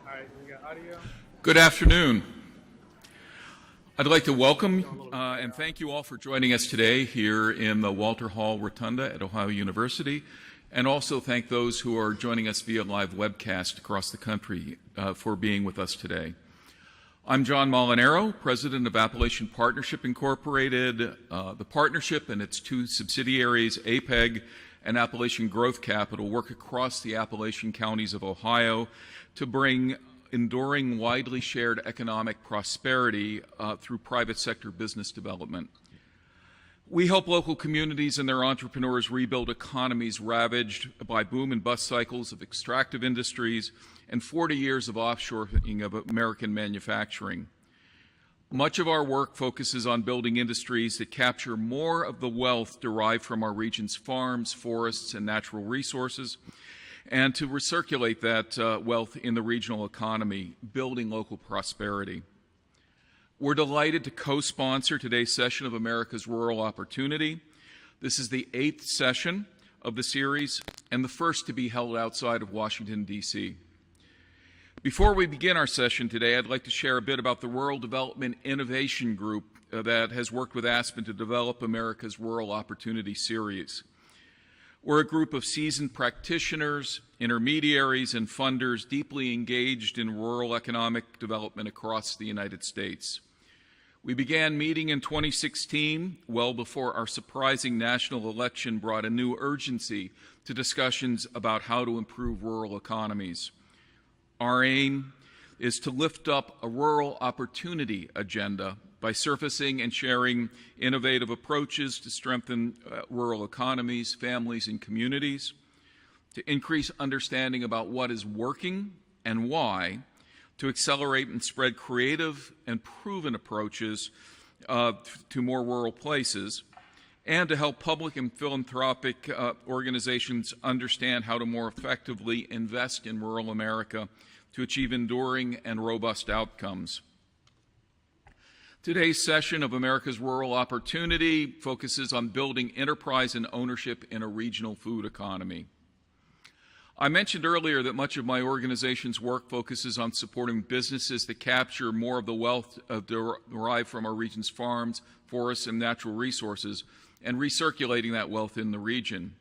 right, we got audio. Good afternoon. I'd like to welcome and thank you all for joining us today here in the Walter Hall Rotunda at Ohio University, and also thank those who are joining us via live webcast across the country for being with us today. I'm John Molinaro, President of Appalachian Partnership Incorporated. The partnership and its two subsidiaries, APEG and Appalachian Growth Capital, work across the Appalachian counties of Ohio to bring enduring, widely shared economic prosperity through private sector business development. We help local communities and their entrepreneurs rebuild economies ravaged by boom and bust cycles of extractive industries and 40 years of offshoring of American manufacturing. Much of our work focuses on building industries that capture more of the wealth derived from our region's farms, forests, and natural resources, and to recirculate that wealth in the regional economy, building local prosperity. We're delighted to co-sponsor today's session of America's Rural Opportunity. This is the 8th session of the series and the first to be held outside of Washington, D.C. Before we begin our session today, I'd like to share a bit about the Rural Development Innovation Group that has worked with Aspen to develop America's Rural Opportunity Series. We're a group of seasoned practitioners, intermediaries, and funders deeply engaged in rural economic development across the United States. We began meeting in 2016, well before our surprising national election brought a new urgency to discussions about how to improve rural economies. Our aim is to lift up a rural opportunity agenda by surfacing and sharing innovative approaches to strengthen rural economies, families, and communities, to increase understanding about what is working and why, to accelerate and spread creative and proven approaches to more rural places, and to help public and philanthropic organizations understand how to more effectively invest in rural America to achieve enduring and robust outcomes. Today's session of America's Rural Opportunity focuses on building enterprise and ownership in a regional food economy. I mentioned earlier that much of my organization's work focuses on supporting businesses that capture more of the wealth derived from our region's farms, forests, and natural resources, and recirculating that wealth in the region.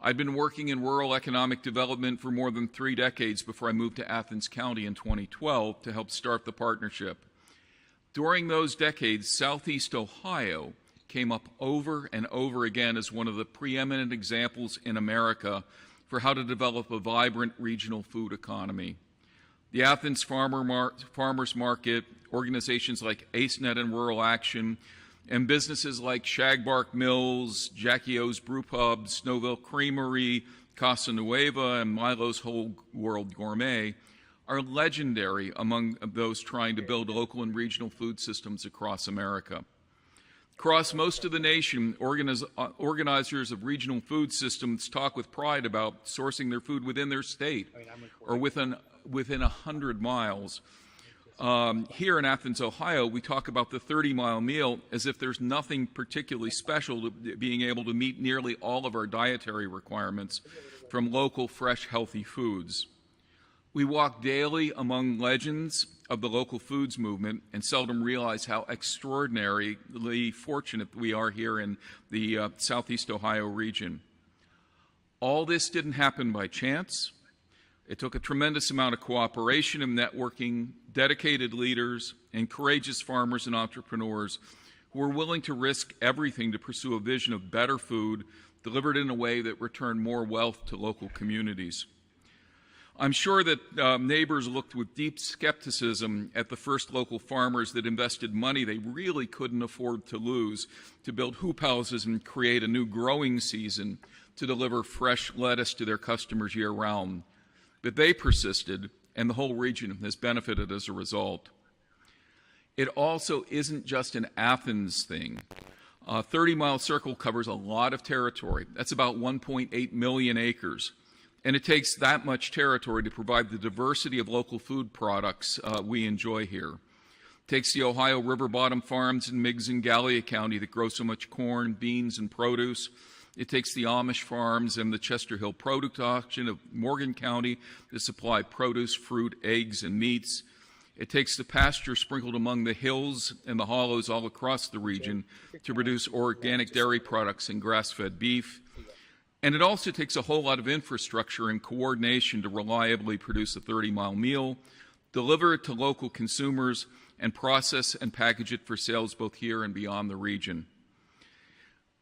I've been working in rural economic development for more than 3 decades before I moved to Athens County in 2012 to help start the partnership. During those decades, Southeast Ohio came up over and over again as one of the preeminent examples in America for how to develop a vibrant regional food economy. The Athens Farmers Market, organizations like AceNet and Rural Action, and businesses like Shagbark Mills, Jackie O's Brew Pub, Snowville Creamery, Casa Nueva, and Milo's Whole World Gourmet are legendary among those trying to build local and regional food systems across America. Across most of the nation, organizers of regional food systems talk with pride about sourcing their food within their state or within 100 miles. Here in Athens, Ohio, we talk about the 30-mile meal as if there's nothing particularly special to being able to meet nearly all of our dietary requirements from local, fresh, healthy foods. We walk daily among legends of the local foods movement and seldom realize how extraordinarily fortunate we are here in the Southeast Ohio region. All this didn't happen by chance. It took a tremendous amount of cooperation and networking, dedicated leaders, and courageous farmers and entrepreneurs who were willing to risk everything to pursue a vision of better food delivered in a way that returned more wealth to local communities. I'm sure that neighbors looked with deep skepticism at the first local farmers that invested money they really couldn't afford to lose to build hoop houses and create a new growing season to deliver fresh lettuce to their customers year-round. But they persisted, and the whole region has benefited as a result. It also isn't just an Athens thing. A 30-mile circle covers a lot of territory. That's about 1.8 million acres. And it takes that much territory to provide the diversity of local food products we enjoy here. It takes the Ohio River bottom farms in Meigs and Gallia County that grow so much corn, beans, and produce, It takes the Amish farms and the Chester Hill product auction of Morgan County to supply produce, fruit, eggs, and meats. It takes the pasture sprinkled among the hills and the hollows all across the region to produce organic dairy products and grass-fed beef. And it also takes a whole lot of infrastructure and coordination to reliably produce a 30-mile meal, deliver it to local consumers, and process and package it for sales both here and beyond the region.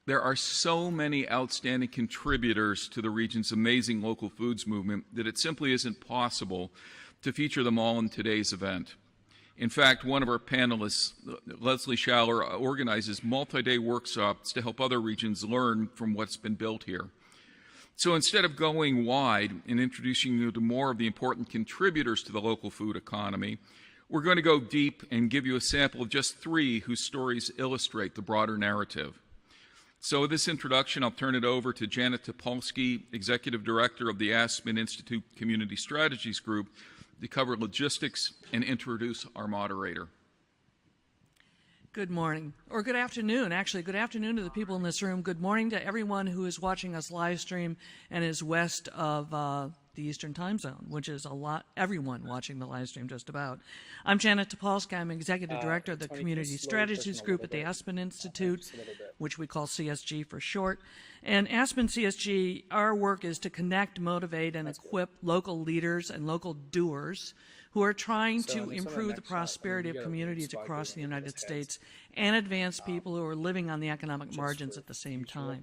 There are so many outstanding contributors to the region's amazing local foods movement that it simply isn't possible to feature them all in today's event. In fact, one of our panelists, Leslie Schaller, organizes multi-day workshops to help other regions learn from what's been built here. So instead of going wide and introducing you to more of the important contributors to the local food economy, we're going to go deep and give you a sample of just 3 whose stories illustrate the broader narrative. So with this introduction, I'll turn it over to Janet Topolsky, Executive Director of the Aspen Institute Community Strategies Group, to cover logistics and introduce our moderator. Good morning, or good afternoon. Actually, good afternoon to the people in this room. Good morning to everyone who is watching us live stream and is west of the Eastern Time Zone, which is everyone watching the live stream just about. I'm Janet Topolsky. I'm Executive Director of the Community Strategies Group at the Aspen Institute, which we call CSG for short. And Aspen CSG, our work is to connect, motivate, and equip local leaders and local doers who are trying to improve the prosperity of communities across the United States and advance people who are living on the economic margins at the same time.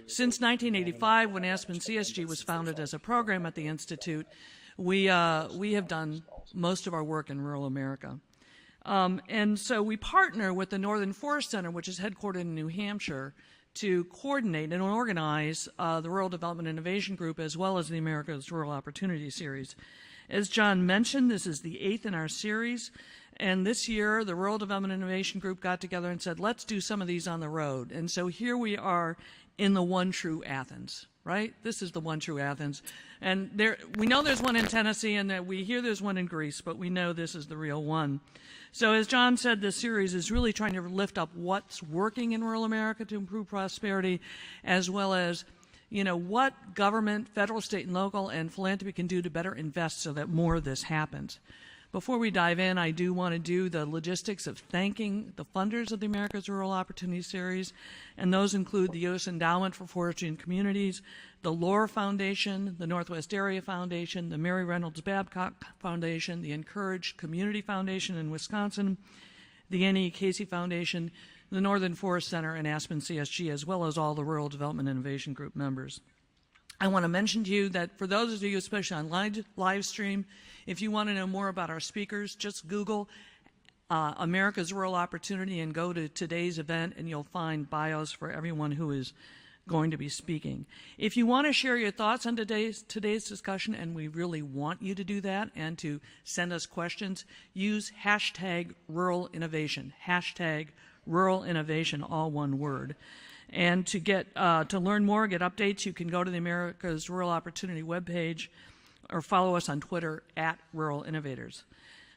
Since 1985, when Aspen CSG was founded as a program at the Institute, we have done most of our work in rural America. And so we partner with the Northern Forest Center, which is headquartered in New Hampshire, to coordinate and organize the Rural Development Innovation Group as well as the America's Rural Opportunity Series. As John mentioned, this is the 8th in our series, and this year the Rural Development Innovation Group got together and said, let's do some of these on the road. And so here we are in the one true Athens, right? This is the one true Athens. And we know there's one in Tennessee, and we hear there's one in Greece, but we know this is the real one. So as John said, this series is really trying to lift up what's working in rural America to improve prosperity, as well as what government, federal, state, and local, and philanthropy can do to better invest so that more of this happens. Before we dive in, I do want to do the logistics of thanking the funders of the America's Rural Opportunity Series, and those include the U.S. Endowment for Forestry and Communities, the Lohr Foundation, the Northwest Area Foundation, the Mary Reynolds Babcock Foundation, the Encourage Community Foundation in Wisconsin, the Annie Casey Foundation, the Northern Forest Center, and Aspen CSG, as well as all the Rural Development Innovation Group members. I want to mention to you that for those of you, especially on live stream, if you want to know more about our speakers, just Google America's Rural Opportunity and go to today's event, and you'll find bios for everyone who is going to be speaking. If you want to share your thoughts on today's discussion, and we really want you to do that and to send us questions, use hashtag rural innovation, hashtag rural innovation, all one word. And to learn more, get updates, you can go to the America's Rural Opportunity webpage or follow us on Twitter at Rural Innovators.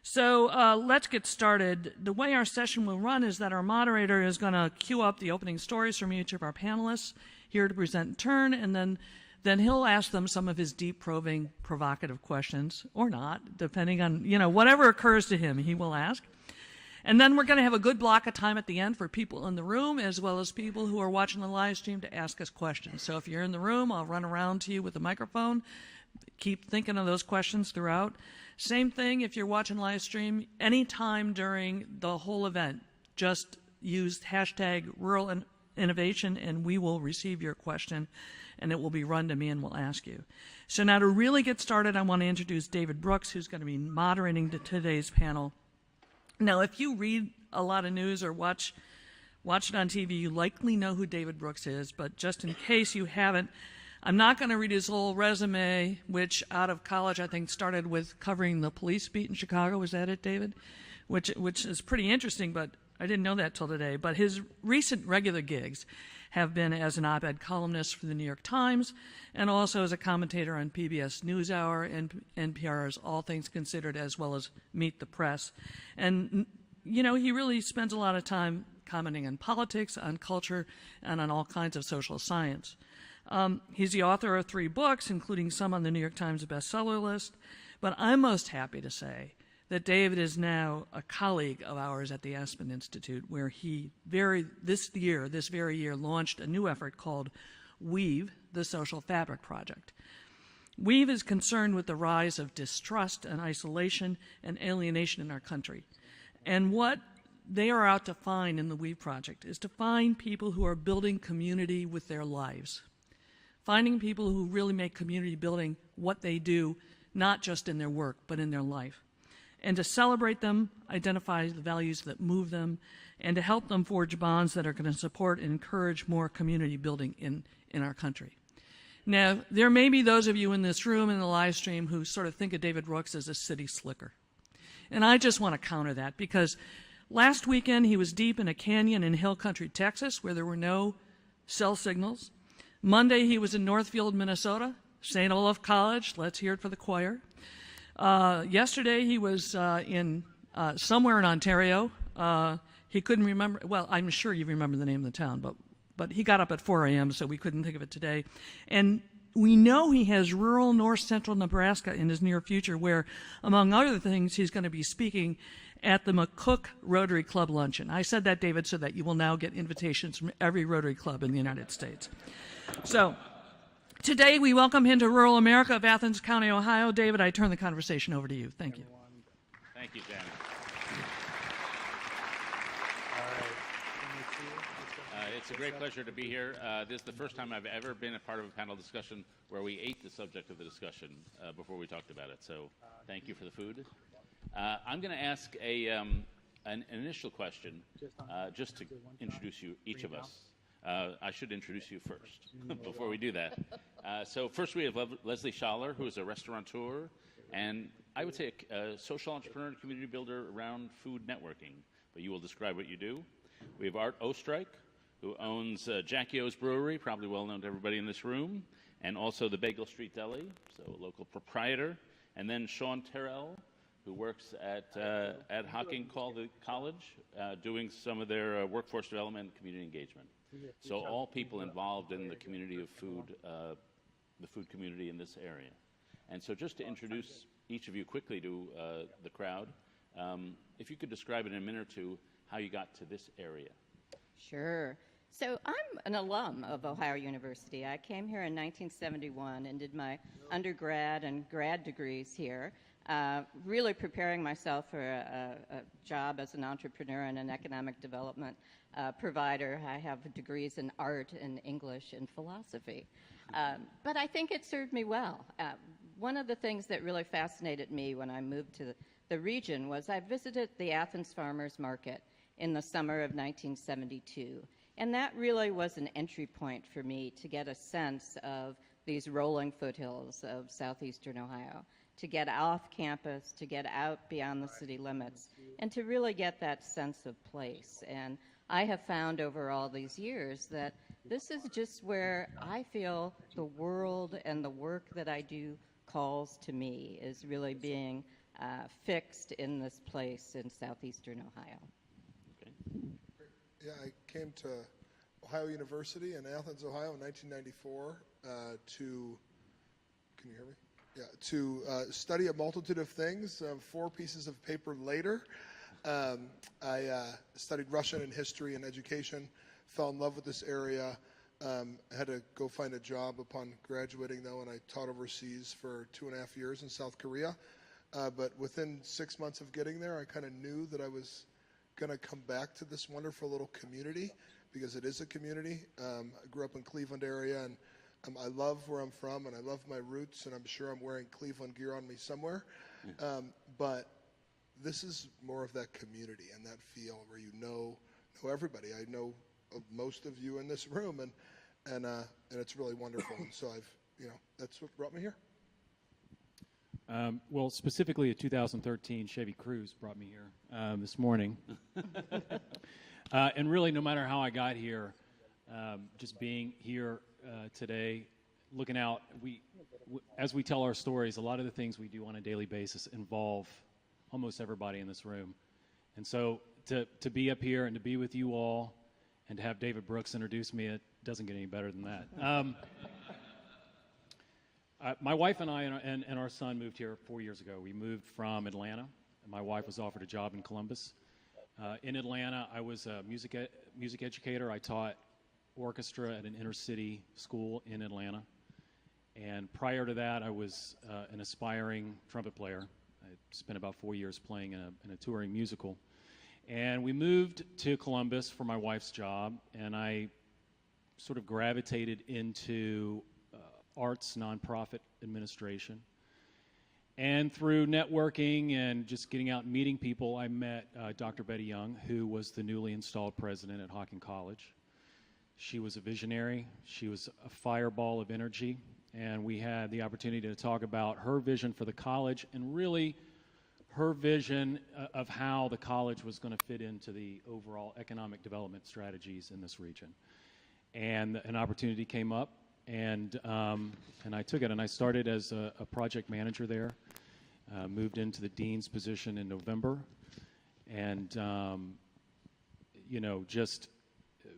So let's get started. The way our session will run is that our moderator is going to cue up the opening stories from each of our panelists here to present in turn, and then he'll ask them some of his deep, probing, provocative questions, or not, depending on, whatever occurs to him, he will ask. And then we're going to have a good block of time at the end for people in the room as well as people who are watching the live stream to ask us questions. So if you're in the room, I'll run around to you with a microphone. Keep thinking of those questions throughout. Same thing if you're watching live stream. Anytime during the whole event, just use hashtag rural innovation and we will receive your question and it will be run to me and we'll ask you. So now to really get started, I want to introduce David Brooks, who's going to be moderating today's panel. Now, if you read a lot of news or watch it on TV, you likely know who David Brooks is, but just in case you haven't, I'm not going to read his whole resume, which out of college I think started with covering the police beat in Chicago. Was that it, David? Which is pretty interesting, but I didn't know that till today. But his recent regular gigs have been as an op-ed columnist for the New York Times and also as a commentator on PBS NewsHour and NPR's All Things Considered, as well as Meet the Press. And, he really spends a lot of time commenting on politics, on culture, and on all kinds of social science. He's the author of 3 books, including some on the New York Times bestseller list. But I'm most happy to say that David is now a colleague of ours at the Aspen Institute, where he this very year, launched a new effort called Weave, the Social Fabric Project. Weave is concerned with the rise of distrust and isolation and alienation in our country. And what they are out to find in the Weave Project is to find people who are building community with their lives, finding people who really make community building what they do, not just in their work, but in their life, and to celebrate them, identify the values that move them, and to help them forge bonds that are going to support and encourage more community building in our country. Now, there may be those of you in this room in the live stream who sort of think of David Rooks as a city slicker. And I just want to counter that, because last weekend he was deep in a canyon in Hill Country, Texas, where there were no cell signals. Monday he was in Northfield, Minnesota, St. Olaf College. Let's hear it for the choir. Yesterday he was in somewhere in Ontario. He couldn't remember. Well, I'm sure you remember the name of the town, but he got up at 4 a.m., so we couldn't think of it today. And we know he has rural north central Nebraska in his near future, where, among other things, he's going to be speaking at the McCook Rotary Club luncheon. I said that, David, so that you will now get invitations from every Rotary Club in the United States. So today we welcome him to rural America of Athens County, Ohio. David, I turn the conversation over to you. Thank you. Thank you, Janet. It's a great pleasure to be here. This is the first time I've ever been a part of a panel discussion where we ate the subject of the discussion before we talked about it. So thank you for the food. I'm going to ask an initial question just to introduce you, each of us. I should introduce you first before we do that. So first we have Leslie Schaller, who is a restaurateur and I would say a social entrepreneur and community builder around food networking, but you will describe what you do. We have Art Ostrike, who owns Jackie O's Brewery, probably well known to everybody in this room, and also the Bagel Street Deli, so a local proprietor. And then Sean Terrell, who works at Aki College, doing some of their workforce development and community engagement. So all people involved in the community of food, the food community in this area. And so just to introduce each of you quickly to the crowd, if you could describe in a minute or two how you got to this area. Sure. So I'm an alum of Ohio University. I came here in 1971 and did my undergrad and grad degrees here, really preparing myself for a job as an entrepreneur and an economic development provider. I have degrees in art and English and philosophy. But I think it served me well. One of the things that really fascinated me when I moved to the region was I visited the Athens Farmers Market in the summer of 1972. And that really was an entry point for me to get a sense of these rolling foothills of southeastern Ohio, to get off campus, to get out beyond the city limits, and to really get that sense of place. And I have found over all these years that this is just where I feel the world and the work that I do calls to me, is really being fixed in this place in southeastern Ohio. Yeah, I came to Ohio University in Athens, Ohio in 1994 can you hear me? Yeah, to study a multitude of things. 4 pieces of paper later, I studied Russian and history and education, fell in love with this area. I had to go find a job upon graduating, though, and I taught overseas for 2.5 years in South Korea. But within 6 months of getting there, I kind of knew that I was going to come back to this wonderful little community, because it is a community. I grew up in Cleveland area, and I love where I'm from, and I love my roots, and I'm sure I'm wearing Cleveland gear on me somewhere. But this is more of that community and that feel where you know everybody. I know of most of you in this room, and it's really wonderful. And so that's what brought me here. Well, specifically a 2013 Chevy Cruze brought me here this morning. And really, no matter how I got here, just being here today, looking out, as we tell our stories, a lot of the things we do on a daily basis involve almost everybody in this room. And so to be up here and to be with you all and to have David Brooks introduce me, it doesn't get any better than that. My wife and I and our son moved here 4 years ago. We moved from Atlanta, and my wife was offered a job in Columbus. In Atlanta, I was a music educator. I taught orchestra at an inner city school in Atlanta. And prior to that, I was an aspiring trumpet player. I spent about 4 years playing in a touring musical. And we moved to Columbus for my wife's job, and I sort of gravitated into arts nonprofit administration. And through networking and just getting out and meeting people, I met Dr. Betty Young, who was the newly installed president at Aki College. She was a visionary. She was a fireball of energy. And we had the opportunity to talk about her vision for the college and really her vision of how the college was going to fit into the overall economic development strategies in this region. And an opportunity came up, and I took it, and I started as a project manager there, moved into the dean's position in November, and just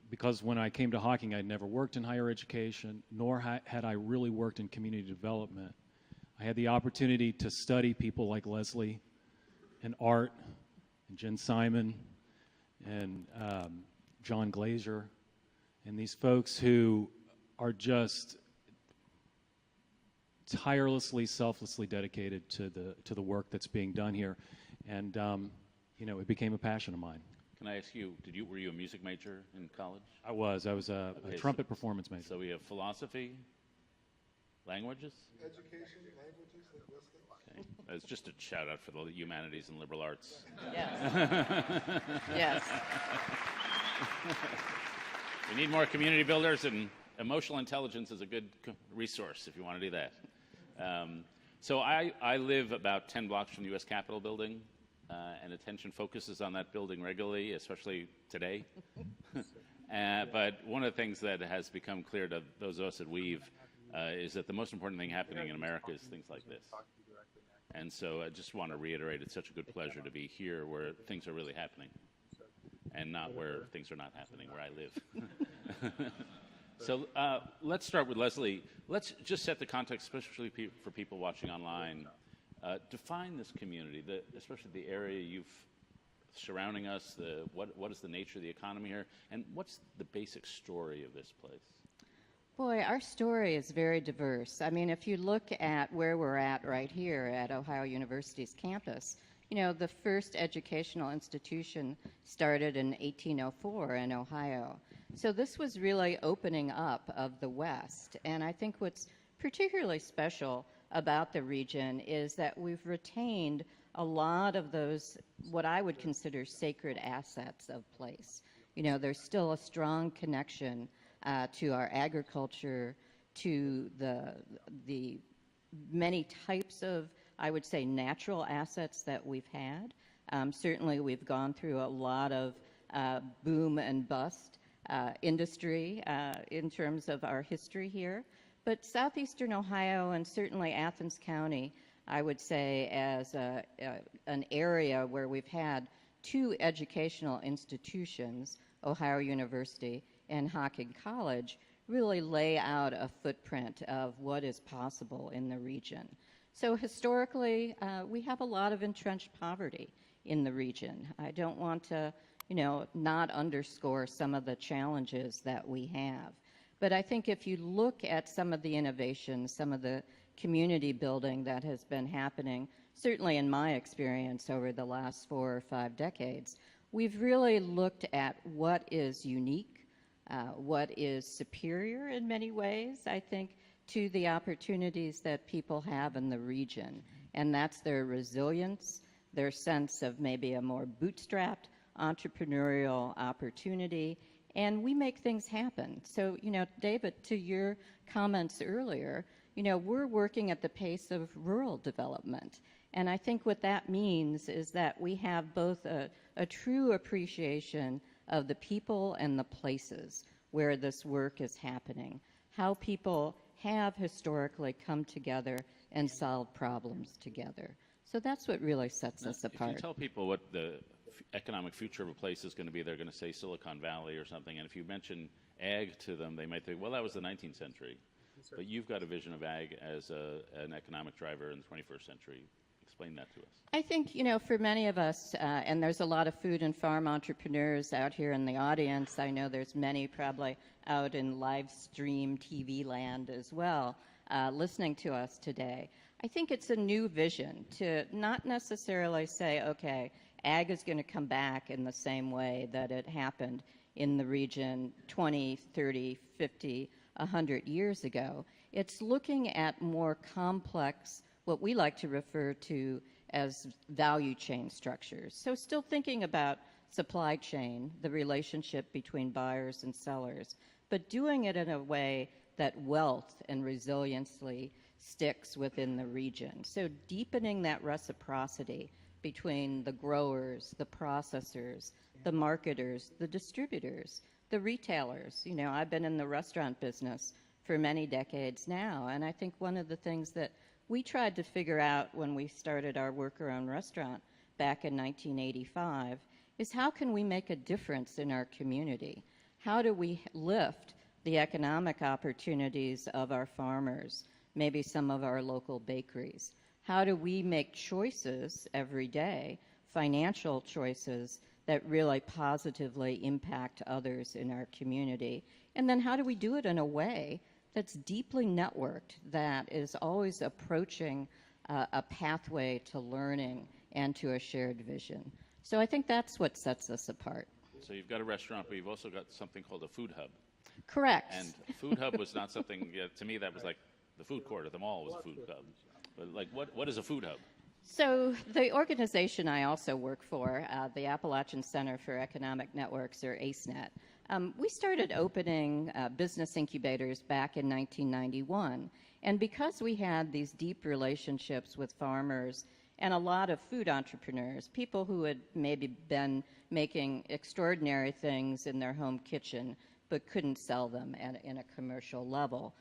because when I came to Hawking, I'd never worked in higher education, nor had I really worked in community development. I had the opportunity to study people like Leslie and Art and Jen Simon and John Glazer, and these folks who are just tirelessly, selflessly dedicated to the work that's being done here, and it became a passion of mine. Can I ask you, were you a music major in college? I was a trumpet performance major. So we have philosophy, languages? Education, languages, linguistics. Okay. It's just a shout out for the humanities and liberal arts. Yes. Yes. We need more community builders, and emotional intelligence is a good resource if you want to do that. So I live about 10 blocks from the U.S. Capitol building, and attention focuses on that building regularly, especially today. But one of the things that has become clear to those of us at Weave is that the most important thing happening in America is things like this. And so I just want to reiterate, it's such a good pleasure to be here where things are really happening and not where things are not happening, where I live. So let's start with Leslie. Let's just set the context, especially for people watching online. Define this community, especially the area you've surrounding us. What is the nature of the economy here, and what's the basic story of this place? Boy, our story is very diverse. I mean, if you look at where we're at right here at Ohio University's campus, the first educational institution started in 1804 in Ohio. So this was really opening up of the West. And I think what's particularly special about the region is that we've retained a lot of those, what I would consider sacred assets of place. There's still a strong connection to our agriculture, to the many types of, I would say, natural assets that we've had. Certainly we've gone through a lot of boom and bust industry in terms of our history here. But southeastern Ohio and certainly Athens County, I would say, as an area where we've had two educational institutions, Ohio University and Aki College, really lay out a footprint of what is possible in the region. So historically, we have a lot of entrenched poverty in the region. I don't want to, not underscore some of the challenges that we have. But I think if you look at some of the innovations, some of the community building that has been happening, certainly in my experience over the last 4 or 5 decades, we've really looked at what is unique, what is superior in many ways, I think, to the opportunities that people have in the region. And that's their resilience, their sense of maybe a more bootstrapped entrepreneurial opportunity, and we make things happen. So, David, to your comments earlier, we're working at the pace of rural development. And I think what that means is that we have both a true appreciation of the people and the places where this work is happening, how people have historically come together and solved problems together. So that's what really sets us apart. If you tell people what the economic future of a place is going to be, they're going to say Silicon Valley or something. And if you mention ag to them, they might think, well, that was the 19th century. But you've got a vision of ag as an economic driver in the 21st century. Explain that to us. I think, for many of us, and there's a lot of food and farm entrepreneurs out here in the audience. I know there's many probably out in live stream TV land as well, listening to us today. I think it's a new vision to not necessarily say, okay, ag is going to come back in the same way that it happened in the region 20, 30, 50, 100 years ago. It's looking at more complex, what we like to refer to as value chain structures. So still thinking about supply chain, the relationship between buyers and sellers, but doing it in a way that wealth and resiliency sticks within the region. So deepening that reciprocity between the growers, the processors, the marketers, the distributors, the retailers. I've been in the restaurant business for many decades now, and I think one of the things that we tried to figure out when we started our worker-owned restaurant back in 1985 is how can we make a difference in our community? How do we lift the economic opportunities of our farmers, maybe some of our local bakeries? How do we make choices every day, financial choices that really positively impact others in our community? And then how do we do it in a way that's deeply networked, that is always approaching a pathway to learning and to a shared vision? So I think that's what sets us apart. So you've got a restaurant, but you've also got something called a food hub. Correct. And food hub was not something, to me, that was like the food court at the mall was a food hub. But like, what is a food hub? So the organization I also work for, the Appalachian Center for Economic Networks, or ACENET, we started opening business incubators back in 1991. And because we had these deep relationships with farmers and a lot of food entrepreneurs, people who had maybe been making extraordinary things in their home kitchen but couldn't sell them in a commercial level.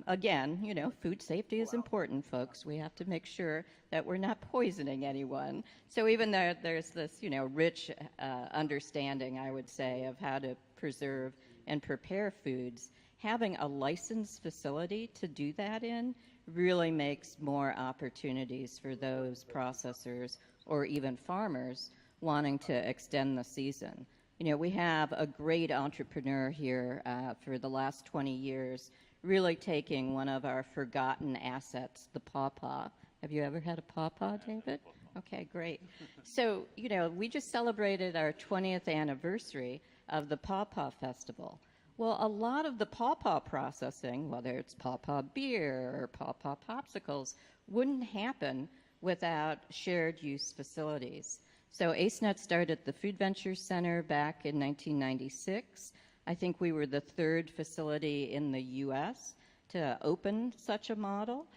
Again, food safety is important, folks. We have to make sure that we're not poisoning anyone. So even though there's this, rich understanding, I would say, of how to preserve and prepare foods, having a licensed facility to do that in really makes more opportunities for those processors or even farmers wanting to extend the season. We have a great entrepreneur here for the last 20 years, really taking one of our forgotten assets, the pawpaw. Have you ever had a pawpaw, David? Okay, great. So, we just celebrated our 20th anniversary of the Pawpaw Festival. Well, a lot of the pawpaw processing, whether it's pawpaw beer or pawpaw popsicles, wouldn't happen without shared use facilities. So ACENET started the Food Ventures Center back in 1996. I think we were the third facility in the U.S. to open such a model.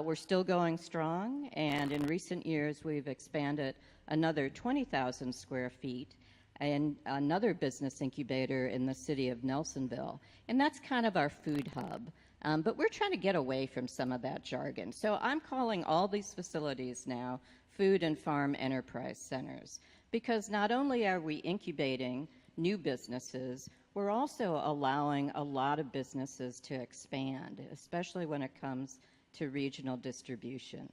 We're still going strong, and in recent years we've expanded another 20,000 square feet and another business incubator in the city of Nelsonville. And that's kind of our food hub. But we're trying to get away from some of that jargon. So I'm calling all these facilities now food and farm enterprise centers, because not only are we incubating new businesses, we're also allowing a lot of businesses to expand, especially when it comes to regional distribution.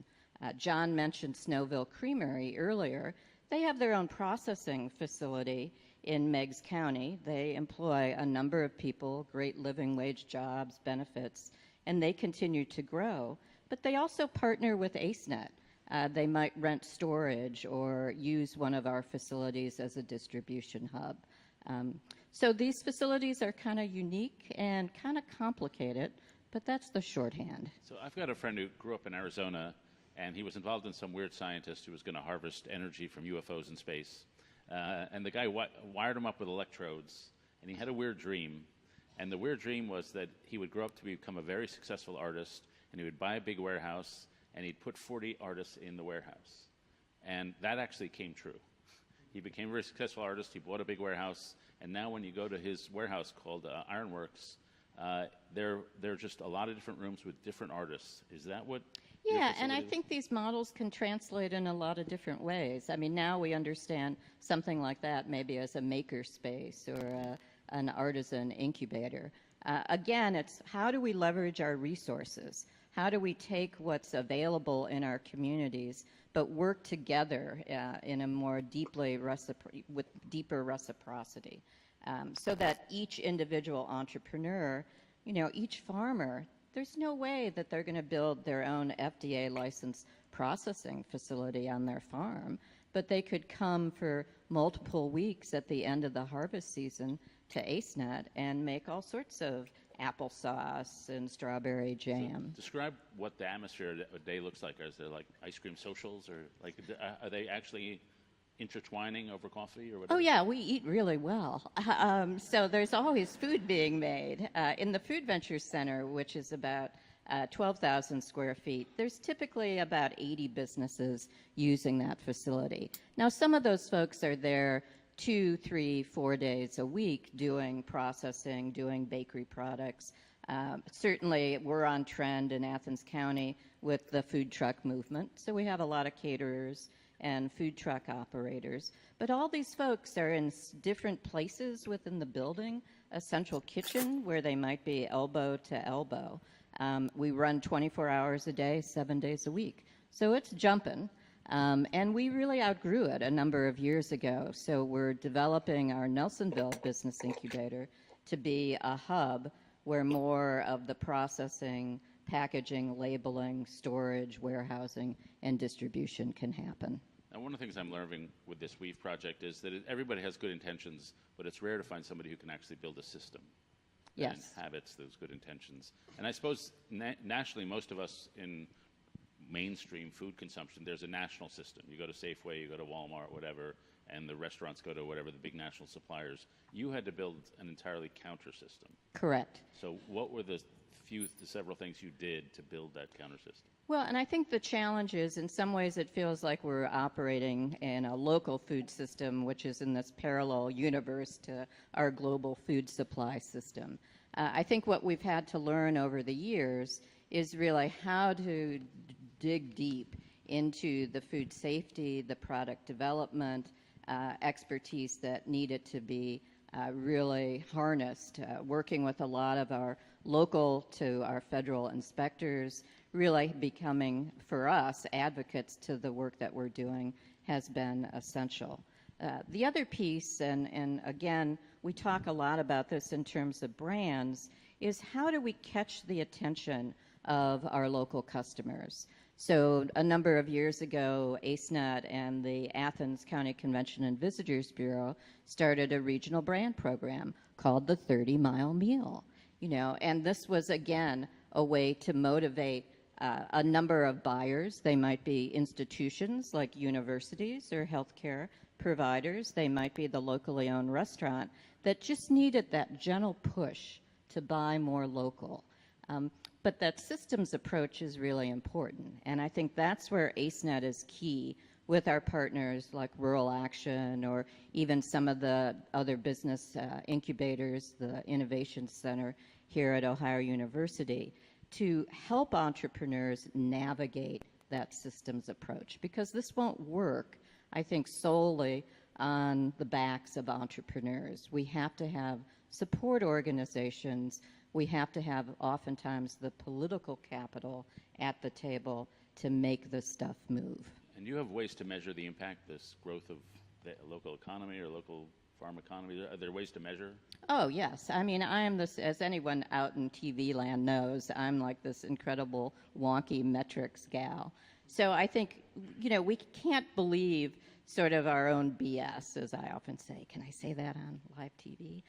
John mentioned Snowville Creamery earlier. They have their own processing facility in Meigs County. They employ a number of people, great living wage jobs, benefits, and they continue to grow. But they also partner with ACENET. They might rent storage or use one of our facilities as a distribution hub. So these facilities are kind of unique and kind of complicated, but that's the shorthand. So I've got a friend who grew up in Arizona, and he was involved in some weird scientist who was going to harvest energy from UFOs in space. And the guy wired him up with electrodes, and he had a weird dream. And the weird dream was that he would grow up to become a very successful artist, and he would buy a big warehouse, and he'd put 40 artists in the warehouse. And that actually came true. He became a very successful artist. He bought a big warehouse, and now when you go to his warehouse called Ironworks, there are just a lot of different rooms with different artists. Is that what? Yeah, and I facilities? think these models can translate in a lot of different ways. I mean, now we understand something like that maybe as a maker space or an artisan incubator. Again, it's how do we leverage our resources? How do we take what's available in our communities, but work together in a more with deeper reciprocity, so that each individual entrepreneur, each farmer, there's no way that they're going to build their own FDA licensed processing facility on their farm, but they could come for multiple weeks at the end of the harvest season to AceNet and make all sorts of applesauce and strawberry jam. Describe what the atmosphere a day looks like. Is there like ice cream socials, or like are they actually intertwining over coffee or whatever? Oh, yeah, we eat really well. So there's always food being made. In the Food Ventures Center, which is about 12,000 square feet, there's typically about 80 businesses using that facility. Now, some of those folks are there 2, 3, 4 days a week doing processing, doing bakery products. Certainly, we're on trend in Athens County with the food truck movement, so we have a lot of caterers and food truck operators. But all these folks are in different places within the building, a central kitchen where they might be elbow to elbow. We run 24 hours a day, 7 days a week. So it's jumping. And we really outgrew it a number of years ago. So we're developing our Nelsonville Business Incubator to be a hub where more of the processing, packaging, labeling, storage, warehousing, and distribution can happen. And one of the things I'm learning with this Weave project is that everybody has good intentions, but it's rare to find somebody who can actually build a system that Yes. inhabits those good intentions. And I suppose nationally, most of us in mainstream food consumption, there's a national system. You go to Safeway, you go to Walmart, whatever, and the restaurants go to whatever the big national suppliers. You had to build an entirely counter system. Correct. So what were the several things you did to build that counter system? Well, and I think the challenge is, in some ways, it feels like we're operating in a local food system, which is in this parallel universe to our global food supply system. I think what we've had to learn over the years is really how to dig deep into the food safety, the product development, expertise that needed to be really harnessed, working with a lot of our local to our federal inspectors, really becoming, for us, advocates to the work that we're doing has been essential. The other piece, and again, we talk a lot about this in terms of brands, is how do we catch the attention of our local customers? So a number of years ago, AceNet and the Athens County Convention and Visitors Bureau started a regional brand program called the 30-Mile Meal. And this was, again, a way to motivate a number of buyers. They might be institutions like universities or healthcare providers. They might be the locally owned restaurant that just needed that gentle push to buy more local. But that systems approach is really important. And I think that's where AceNet is key with our partners like Rural Action or even some of the other business incubators, the Innovation Center here at Ohio University, to help entrepreneurs navigate that systems approach. Because this won't work, I think, solely on the backs of entrepreneurs. We have to have support organizations. We have to have oftentimes the political capital at the table to make this stuff move. And you have ways to measure the impact, this growth of the local economy or local farm economy. Are there ways to measure? Oh, yes. I mean, I am this, as anyone out in TV land knows, I'm like this incredible wonky metrics gal. So I think, we can't believe sort of our own BS, as I often say. Can I say that on live TV?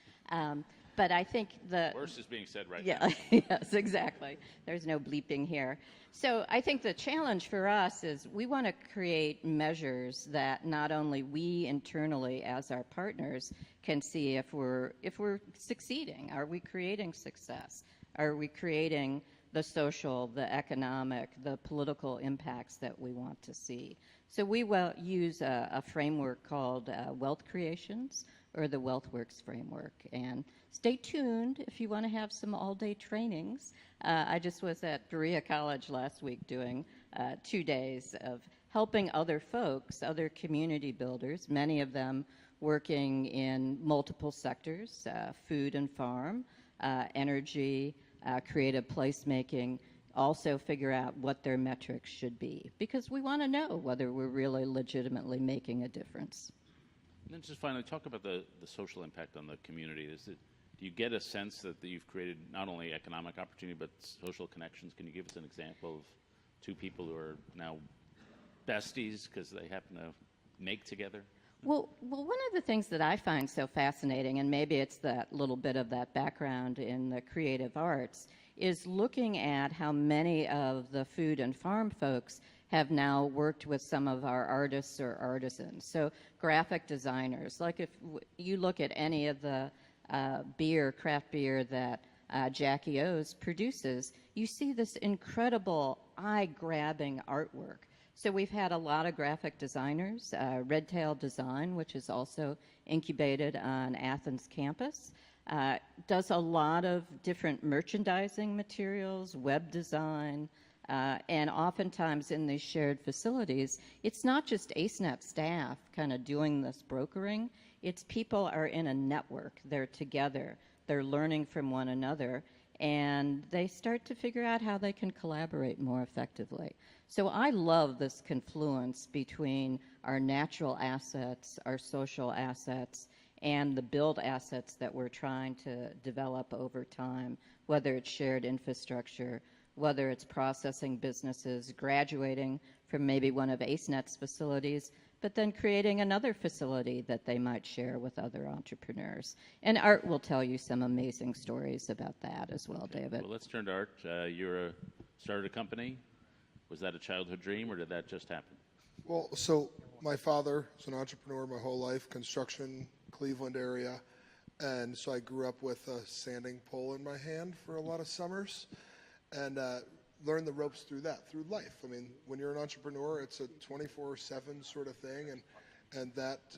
But I think Worse is being said right yeah, now. yes, exactly. There's no bleeping here. So I think the challenge for us is we want to create measures that not only we internally as our partners can see if we're succeeding. Are we creating success? Are we creating the social, the economic, the political impacts that we want to see? So we will use a framework called Wealth Creations, or the WealthWorks framework. And stay tuned if you want to have some all-day trainings. I just was at Aki College last week doing 2 days of helping other folks, other community builders, many of them working in multiple sectors, food and farm, energy, creative placemaking, also figure out what their metrics should be, because we want to know whether we're really legitimately making a difference. And then just finally, talk about the social impact on the community. Do you get a sense that you've created not only economic opportunity but social connections? Can you give us an example of two people who are now besties because they happen to make together? Well, one of the things that I find so fascinating, and maybe it's that little bit of that background in the creative arts, is looking at how many of the food and farm folks have now worked with some of our artists or artisans. So graphic designers, like if you look at any of the craft beer that Jackie O's produces, you see this incredible eye-grabbing artwork. So we've had a lot of graphic designers, Red Tail Design, which is also incubated on Athens campus, does a lot of different merchandising materials, web design, and oftentimes in these shared facilities, it's not just ACENET staff kind of doing this brokering, it's people are in a network, they're together, they're learning from one another, and they start to figure out how they can collaborate more effectively. So I love this confluence between our natural assets, our social assets, and the build assets that we're trying to develop over time, whether it's shared infrastructure, whether it's processing businesses graduating from maybe one of ACENET's facilities, but then creating another facility that they might share with other entrepreneurs. And Art will tell you some amazing stories about that as well, Okay. David. Well, let's turn to Art. You started a company. Was that a childhood dream, or did that just happen? Well, so my father was an entrepreneur my whole life, construction, Cleveland area. And so I grew up with a sanding pole in my hand for a lot of summers and learned the ropes through life. I mean, when you're an entrepreneur, it's a 24/7 sort of thing. And that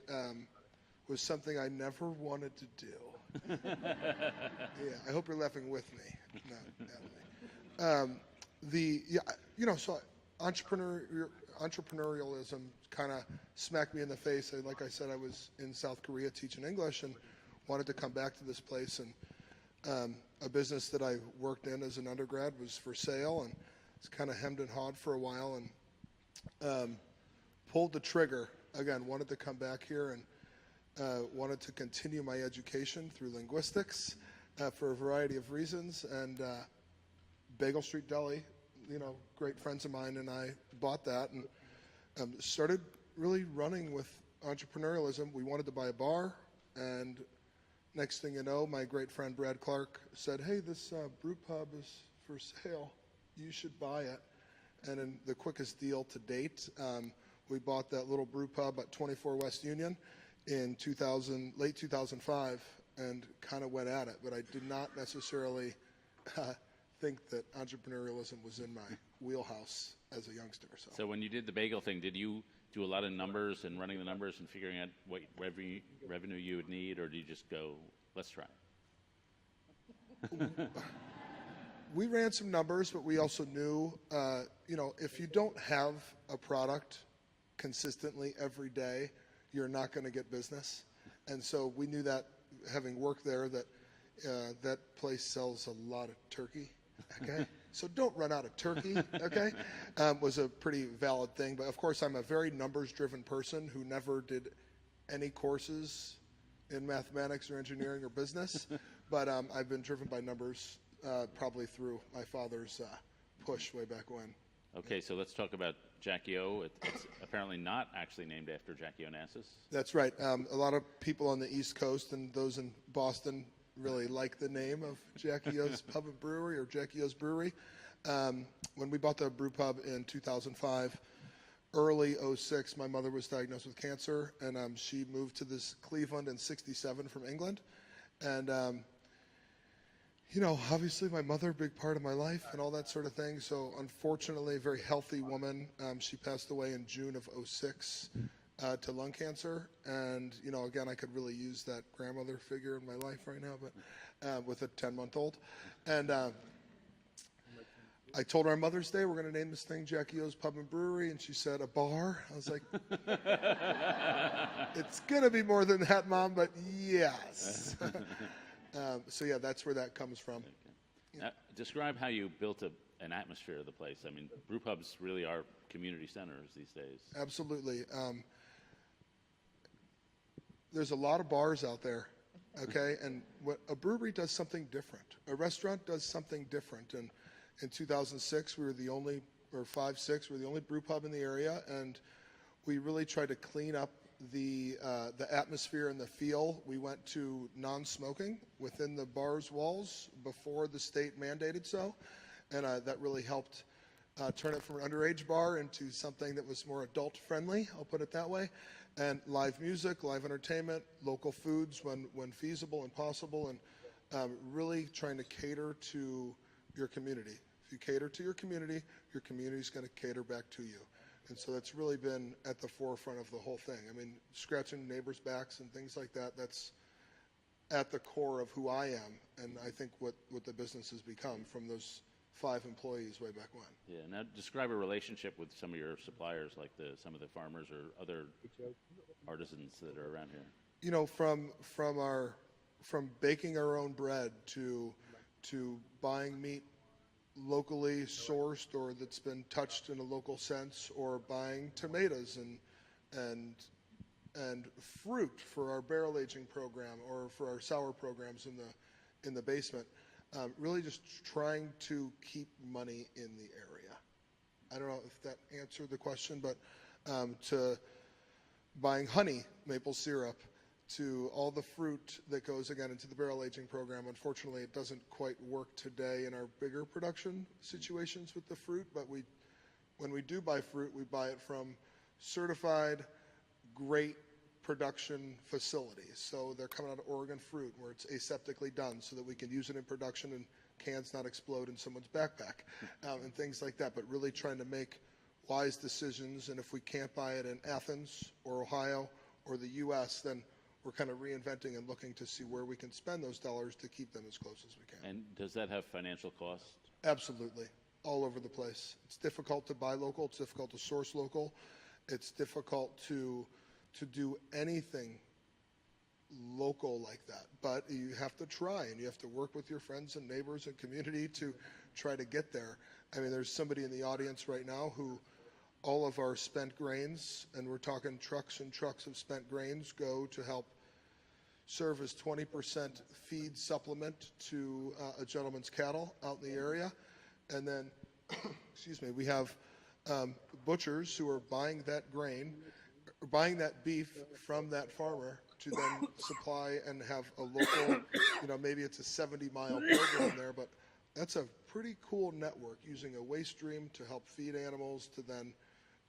was something I never wanted to do. Yeah, I hope you're laughing with me, not at me. So entrepreneurialism kind of smacked me in the face. Like I said, I was in South Korea teaching English and wanted to come back to this place. And a business that I worked in as an undergrad was for sale, and was kind of hemmed and hawed for a while, and pulled the trigger. Again, wanted to come back here and wanted to continue my education through linguistics for a variety of reasons. And Bagel Street Deli, great friends of mine and I bought that and started really running with entrepreneurialism. We wanted to buy a bar, and next thing you know, my great friend Brad Clark said, "Hey, this brew pub is for sale. You should buy it." And in the quickest deal to date, we bought that little brew pub at 24 West Union in late 2005, and kind of went at it. But I did not necessarily think that entrepreneurialism was in my wheelhouse as a youngster. So when you did the bagel thing, did you do a lot of numbers and running the numbers and figuring out what revenue you would need, or do you just go, let's try it? We ran some numbers, but we also knew, if you don't have a product consistently every day, you're not going to get business. And so we knew that, having worked there, that that place sells a lot of turkey. Okay, so don't run out of turkey. Okay, was a pretty valid thing. But of course, I'm a very numbers-driven person who never did any courses in mathematics or engineering or business. But I've been driven by numbers probably through my father's push way back when. Okay, so let's talk about Jackie O. It's apparently not actually named after Jackie Onassis. That's right. A lot of people on the East Coast and those in Boston really like the name of Jackie O's Pub Brewery or Jackie O's Brewery. When we bought the brew pub in 2005, early 06, my mother was diagnosed with cancer, and she moved to this Cleveland in 67 from England. And, obviously my mother, a big part of my life and all that sort of thing. So unfortunately, a very healthy woman. She passed away in June of 06. To lung cancer, and again, I could really use that grandmother figure in my life right now, but with a 10-month-old, and I told her on Mother's Day, we're going to name this thing Jackie O's Pub and Brewery, and she said, a bar? I was like, it's going to be more than that, Mom, but yes. So yeah, that's where that comes from. Now, describe how you built an atmosphere of the place. I mean, brew pubs really are community centers these days. Absolutely. There's a lot of bars out there, okay? And what a brewery does something different. A restaurant does something different. And in 2006, we were the only, or 5, 6, we were the only brew pub in the area, and we really tried to clean up the atmosphere and the feel. We went to non-smoking within the bar's walls before the state mandated so, and that really helped turn it from an underage bar into something that was more adult-friendly, I'll put it that way, and live music, live entertainment, local foods when feasible and possible, and really trying to cater to your community. If you cater to your community is going to cater back to you. And so that's really been at the forefront of the whole thing. I mean, scratching neighbors' backs and things like that, that's at the core of who I am, and I think what the business has become from those 5 employees way back when. Yeah. Now, describe a relationship with some of your suppliers, like some of the farmers or other artisans that are around here. You know, from baking our own bread to buying meat locally sourced or that's been touched in a local sense, or buying tomatoes and fruit for our barrel aging program or for our sour programs in the basement. Really just trying to keep money in the area. I don't know if that answered the question, but to buying honey, maple syrup, to all the fruit that goes again into the barrel aging program. Unfortunately, it doesn't quite work today in our bigger production situations with the fruit, but when we do buy fruit, we buy it from certified, great production facilities. So they're coming out of Oregon fruit where it's aseptically done so that we can use it in production and cans not explode in someone's backpack and things like that, but really trying to make wise decisions. And if we can't buy it in Athens or Ohio or the U.S., then we're kind of reinventing and looking to see where we can spend those dollars to keep them as close as we can. And does that have financial cost? Absolutely. All over the place. It's difficult to buy local. It's difficult to source local. It's difficult to do anything local like that. But you have to try, and you have to work with your friends and neighbors and community to try to get there. I mean, there's somebody in the audience right now who all of our spent grains, and we're talking trucks and trucks of spent grains, go to help serve as 20% feed supplement to a gentleman's cattle out in the area. And then, excuse me, we have butchers who are buying that grain, or buying that beef from that farmer to then supply and have a local, maybe it's a 70-mile program there, but that's a pretty cool network, using a waste stream to help feed animals to then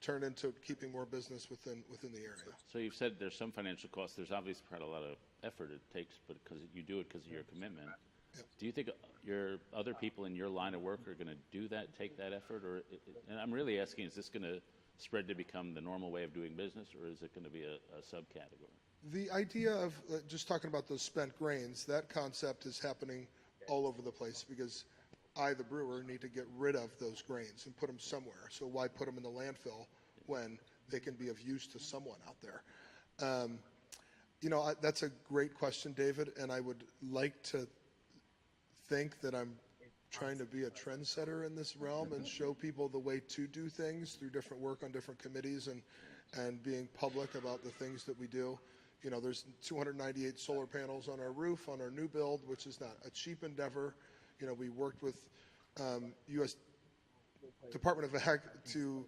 turn into keeping more business within the area. So you've said there's some financial cost. There's obviously quite a lot of effort it takes, but because you do it because of your commitment. Yep. Do you think your other people in your line of work are going to do that, take that effort? And I'm really asking, is this going to spread to become the normal way of doing business, or is it going to be a subcategory? The idea of just talking about those spent grains, that concept is happening all over the place because I, the brewer, need to get rid of those grains and put them somewhere. So why put them in the landfill when they can be of use to someone out there? That's a great question, David, and I would like to think that I'm trying to be a trendsetter in this realm and show people the way to do things through different work on different committees and being public about the things that we do. There's 298 solar panels on our roof on our new build, which is not a cheap endeavor. We worked with U.S. Department of Ag to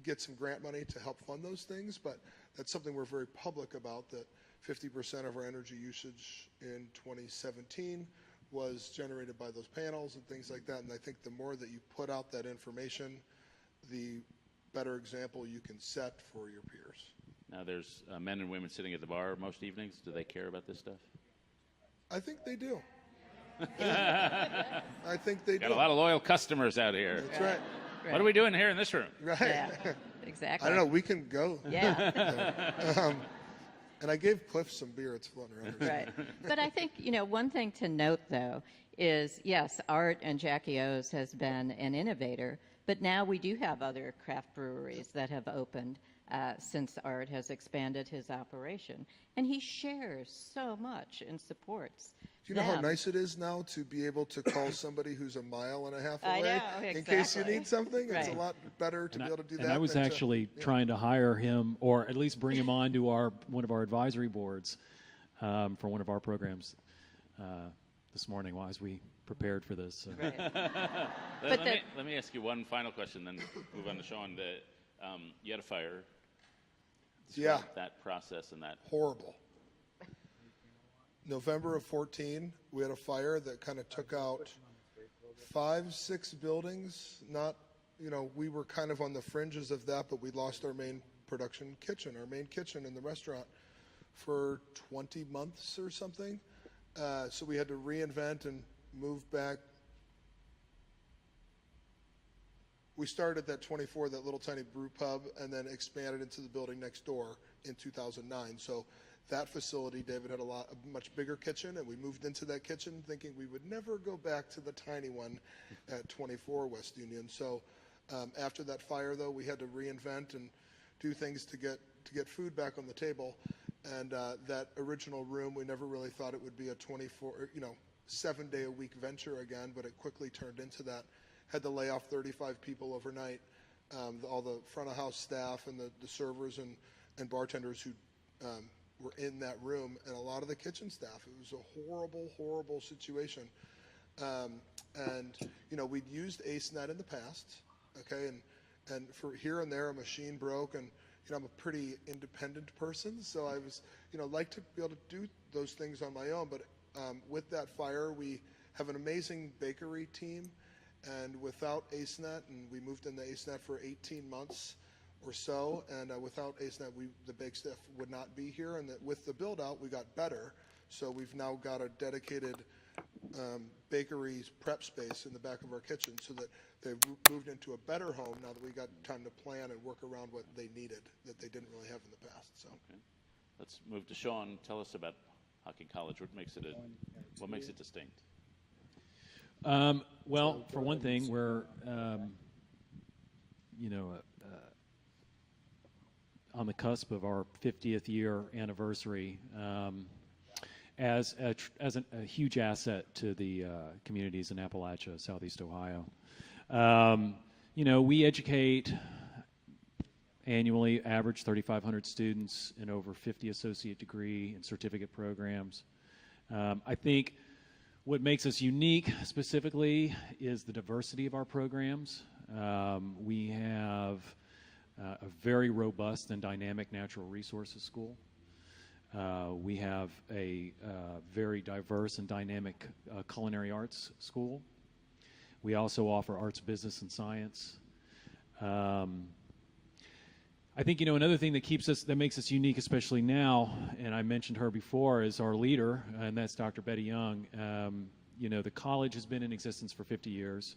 get some grant money to help fund those things, but that's something we're very public about, that 50% of our energy usage in 2017 was generated by those panels and things like that. And I think the more that you put out that information, the better example you can set for your peers. Now there's men and women sitting at the bar most evenings. Do they care about this stuff? I think they do. I think they do. Got a lot of loyal customers out here. That's right. What are we doing here in this room? Right. Yeah, exactly. I don't know. We can go. Yeah. And I gave Cliff some beer. It's floating around. Right. But I think, one thing to note, though, is, yes, Art and Jackie O's has been an innovator, but now we do have other craft breweries that have opened since Art has expanded his operation. And he shares so much and supports Do you know how them. nice it is now to be able to call somebody who's a mile and a half I away know, in case you exactly. need something? It's a Right. lot better to be able to do that. And I was than to- actually trying to hire him, or at least bring him on to one of our advisory boards for one of our programs this morning as we prepared for this. So. Right. Let, But me, let me ask you one final question, then move on to Sean. You had a fire. Yeah. Describe that process and that. Horrible. November of 14, we had a fire that kind of took out 5-6 buildings. Not, we were kind of on the fringes of that, but we lost our main production kitchen, our main kitchen in the restaurant for 20 months or something. So we had to reinvent and move back. We started that 24, that little tiny brew pub, and then expanded into the building next door in 2009. So that facility, David had a much bigger kitchen, and we moved into that kitchen thinking we would never go back to the tiny one at 24 West Union. So after that fire, though, we had to reinvent and do things to get food back on the table. And that original room, we never really thought it would be a 7-day-a-week venture again, but it quickly turned into that. Had to lay off 35 people overnight. All the front of house staff and the servers and bartenders who were in that room, and a lot of the kitchen staff. It was a horrible, horrible situation. We'd used AceNet in the past, okay, and for here and there a machine broke, and I'm a pretty independent person, so I was, like to be able to do those things on my own. But with that fire, we have an amazing bakery team, and without AceNet, and we moved into AceNet for 18 months or so, and without AceNet, the bake staff would not be here. And with the build out, we got better. So we've now got a dedicated bakery prep space in the back of our kitchen, so that they've moved into a better home now that we got time to plan and work around what they needed that they didn't really have in the past. So Okay. Let's move to Sean. Tell us about Aki College. What makes it distinct? Well, for one thing, we're on the cusp of our 50th year anniversary as a huge asset to the communities in Appalachia, Southeast Ohio. We educate annually, average 3,500 students in over 50 associate degree and certificate programs. I think what makes us unique specifically is the diversity of our programs. We have a very robust and dynamic natural resources school. We have a very diverse and dynamic culinary arts school. We also offer arts, business, and science. I think, another thing that makes us unique, especially now, and I mentioned her before, is our leader, and that's Dr. Betty Young. The college has been in existence for 50 years.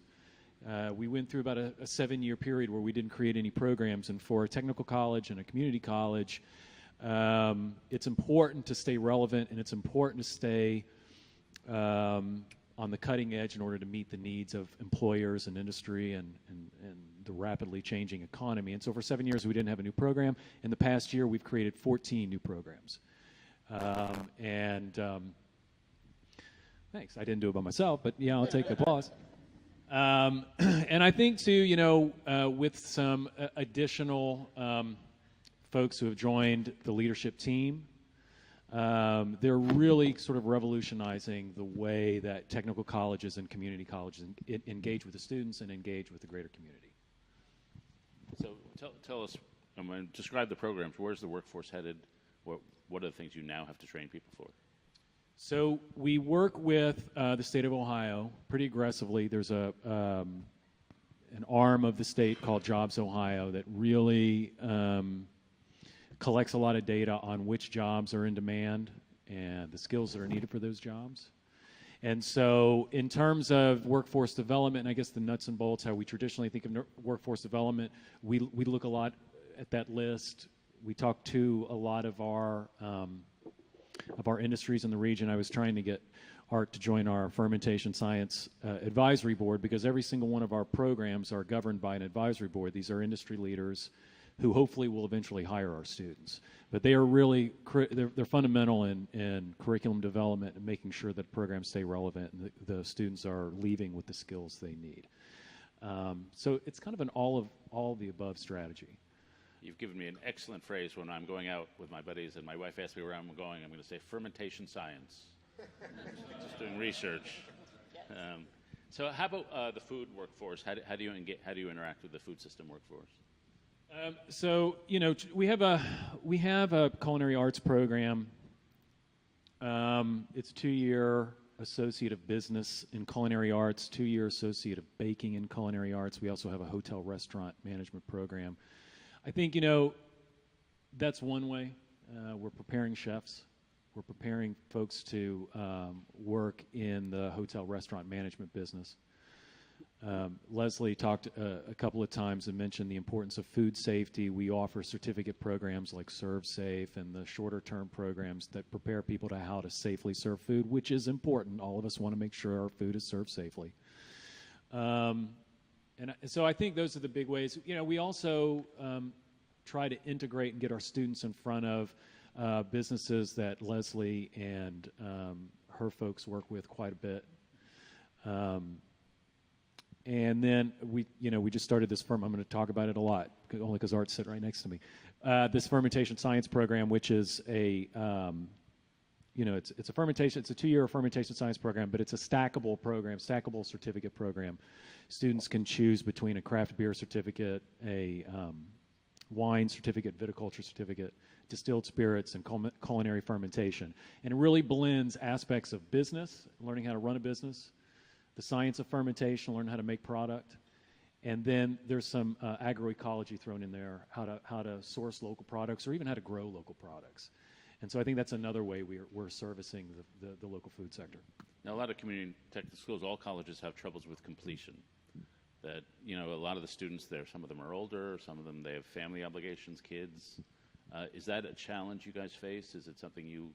We went through about a 7-year period where we didn't create any programs, and for a technical college and a community college, it's important to stay relevant, and it's important to stay on the cutting edge in order to meet the needs of employers and industry and the rapidly changing economy. And so for 7 years, we didn't have a new program. In the past year, we've created 14 new programs. Thanks. I didn't do it by myself, but yeah, I'll take the applause. And I think, too, with some additional folks who have joined the leadership team, they're really sort of revolutionizing the way that technical colleges and community colleges engage with the students and engage with the greater community. So tell us, describe the programs. Where's the workforce headed? What are the things you now have to train people for? So we work with the state of Ohio pretty aggressively. There's an arm of the state called Jobs Ohio that really collects a lot of data on which jobs are in demand and the skills that are needed for those jobs. And so in terms of workforce development, and I guess the nuts and bolts, how we traditionally think of workforce development, we look a lot at that list we talked to a lot of our industries in the region. I was trying to get Art to join our fermentation science advisory board, because every single one of our programs are governed by an advisory board. These are industry leaders who hopefully will eventually hire our students. But they are really, they're fundamental in curriculum development and making sure that programs stay relevant and the students are leaving with the skills they need. So it's kind of an all of the above strategy. You've given me an excellent phrase when I'm going out with my buddies and my wife asks me where I'm going. I'm going to say fermentation science. Just doing research. So how about the food workforce? How do you interact with the food system workforce? So we have a culinary arts program. It's a 2-year associate of business in culinary arts, 2-year associate of baking in culinary arts. We also have a hotel restaurant management program. I think that's one way. We're preparing chefs. We're preparing folks to work in the hotel restaurant management business. Leslie talked a couple of times and mentioned the importance of food safety. We offer certificate programs like Serve Safe and the shorter term programs that prepare people to how to safely serve food, which is important. All of us want to make sure our food is served safely. And so I think those are the big ways. We also try to integrate and get our students in front of businesses that Leslie and her folks work with quite a bit. And then we just started this firm. I'm going to talk about it a lot, only because Art's sitting right next to me. This fermentation science program, which is it's a 2-year fermentation science program, but it's a stackable program, stackable certificate program. Students can choose between a craft beer certificate, a wine certificate, viticulture certificate, distilled spirits, and culinary fermentation. And it really blends aspects of business, learning how to run a business, the science of fermentation, learn how to make product, and then there's some agroecology thrown in there, how to source local products or even how to grow local products. And so I think that's another way we're servicing the local food sector. Now, a lot of community technical schools, all colleges have troubles with completion. That, a lot of the students there, some of them are older, some of them, they have family obligations, kids. Is that a challenge you guys face? Is it something you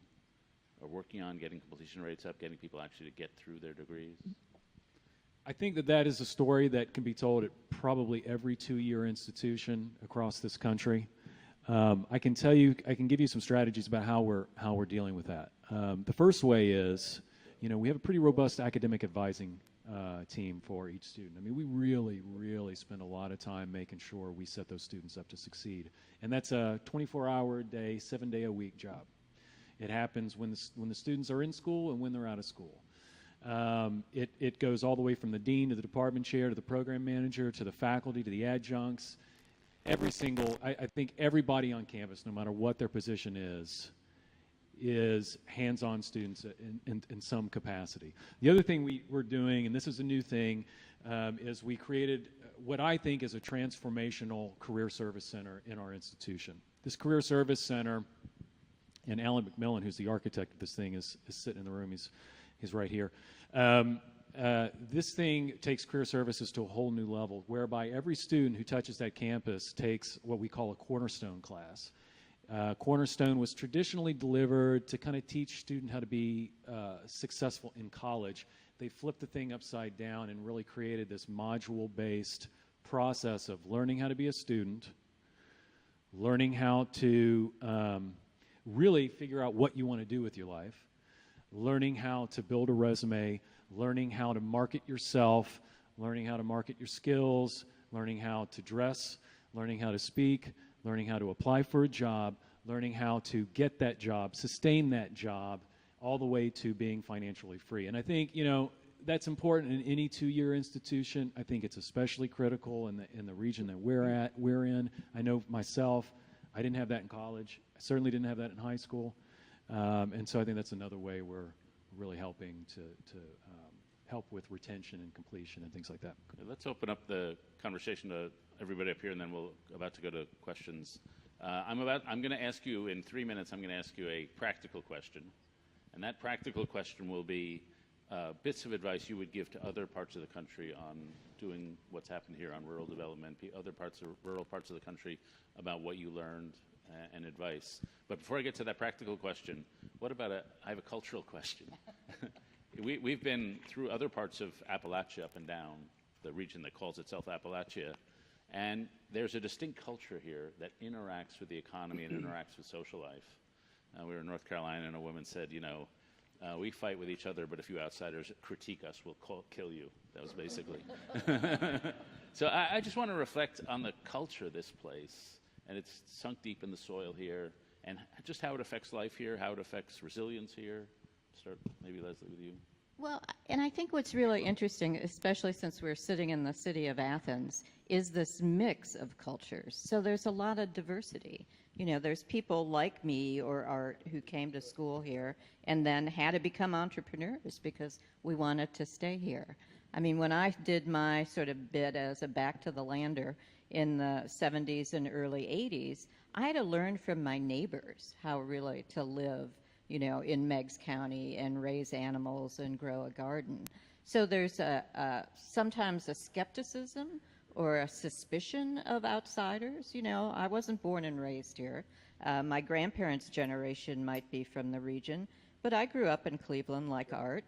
are working on, getting completion rates up, getting people actually to get through their degrees? I think that is a story that can be told at probably every 2-year institution across this country. I can give you some strategies about how we're dealing with that. The first way is, we have a pretty robust academic advising team for each student. I mean, we really, really spend a lot of time making sure we set those students up to succeed. And that's a 24-hour-a-day, 7-day-a-week job. It happens when the students are in school and when they're out of school. It goes all the way from the dean to the department chair to the program manager to the faculty to the adjuncts. I think everybody on campus, no matter what their position is hands-on students in some capacity. The other thing we're doing, and this is a new thing, is we created what I think is a transformational career service center in our institution. This career service center, and Alan McMillan, who's the architect of this thing, is sitting in the room. He's right here. This thing takes career services to a whole new level, whereby every student who touches that campus takes what we call a cornerstone class. Cornerstone was traditionally delivered to kind of teach students how to be successful in college. They flipped the thing upside down and really created this module-based process of learning how to be a student, learning how to really figure out what you want to do with your life, learning how to build a resume, learning how to market yourself, learning how to market your skills, learning how to dress, learning how to speak, learning how to apply for a job, learning how to get that job, sustain that job, all the way to being financially free. And I think, that's important in any 2-year institution. I think it's especially critical in the region that we're in. I know myself, I didn't have that in college. I certainly didn't have that in high school. And so I think that's another way we're really helping to help with retention and completion and things like that. Let's open up the conversation to everybody up here, and then we're about to go to questions. I'm going to ask you in 3 minutes. I'm going to ask you a practical question, and that practical question will be bits of advice you would give to other parts of the country on doing what's happened here on rural development, rural parts of the country, about what you learned and advice. But before I get to that practical question, I have a cultural question. We've been through other parts of Appalachia up and down, the region that calls itself Appalachia, and there's a distinct culture here that interacts with the economy and interacts with social life. We were in North Carolina, and a woman said, we fight with each other, but if you outsiders critique us, we'll kill you. That was basically. So I just want to reflect on the culture of this place, and it's sunk deep in the soil here, and just how it affects life here, how it affects resilience here. Start maybe, Leslie, with you. Well, and I think what's really interesting, especially since we're sitting in the city of Athens, is this mix of cultures. So there's a lot of diversity. There's people like me or Art who came to school here and then had to become entrepreneurs because we wanted to stay here. I mean, when I did my sort of bid as a back to the lander in the 70s and early 80s, I had to learn from my neighbors how really to live in Meigs County and raise animals and grow a garden. So there's sometimes a skepticism or a suspicion of outsiders. I wasn't born and raised here. My grandparents' generation might be from the region, but I grew up in Cleveland like Art.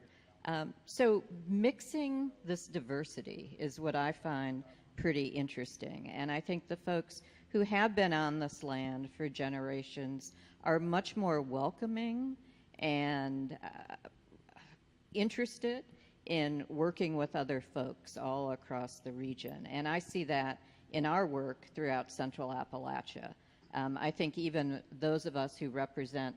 So mixing this diversity is what I find pretty interesting. And I think the folks who have been on this land for generations are much more welcoming and interested in working with other folks all across the region. And I see that in our work throughout Central Appalachia. I think even those of us who represent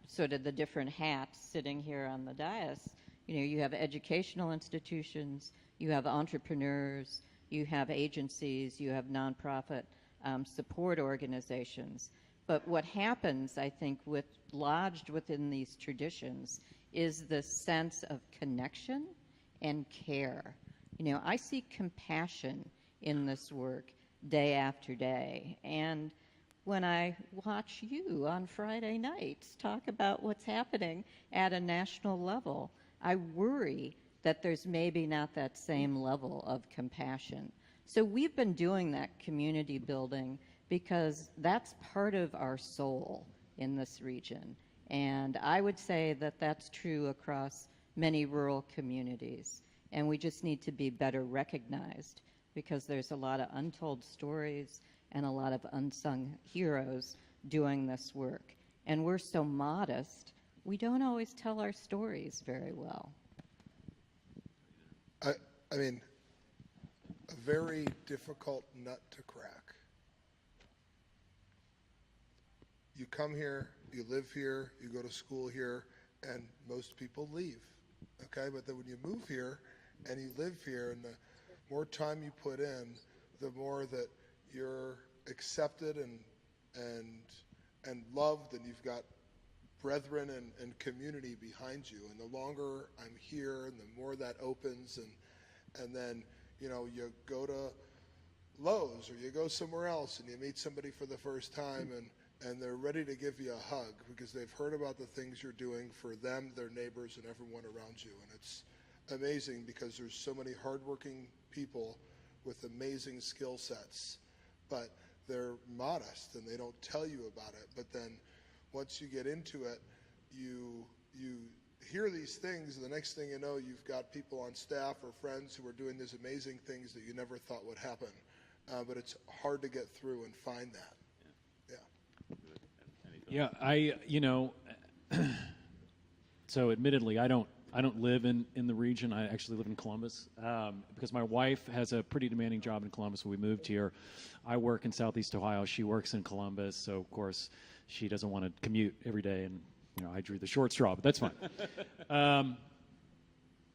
sort of the different hats sitting here on the dais, you have educational institutions, you have entrepreneurs, you have agencies, you have nonprofit support organizations. But what happens, I think, lodged within these traditions is the sense of connection and care. I see compassion in this work day after day. And when I watch you on Friday nights talk about what's happening at a national level, I worry that there's maybe not that same level of compassion. So we've been doing that community building because that's part of our soul in this region. And I would say that that's true across many rural communities. And we just need to be better recognized because there's a lot of untold stories and a lot of unsung heroes doing this work. And we're so modest, we don't always tell our stories very well. I mean, a very difficult nut to crack. You come here, you live here, you go to school here, and most people leave, okay? But then when you move here and you live here, and the more time you put in, the more that you're accepted and loved, and you've got brethren and community behind you. And the longer I'm here, and the more that opens, and then you go to Lowe's or you go somewhere else and you meet somebody for the first time, and they're ready to give you a hug because they've heard about the things you're doing for them, their neighbors, and everyone around you. And it's amazing because there's so many hardworking people with amazing skill sets, but they're modest and they don't tell you about it. But then once you get into it, you hear these things, and the next thing you know, you've got people on staff or friends who are doing these amazing things that you never thought would happen. But it's hard to get through and find that. So admittedly, I don't live in the region. I actually live in Columbus because my wife has a pretty demanding job in Columbus. When we moved here, I work in Southeast Ohio. She works in Columbus, so of course she doesn't want to commute every day, and I drew the short straw, but that's fine.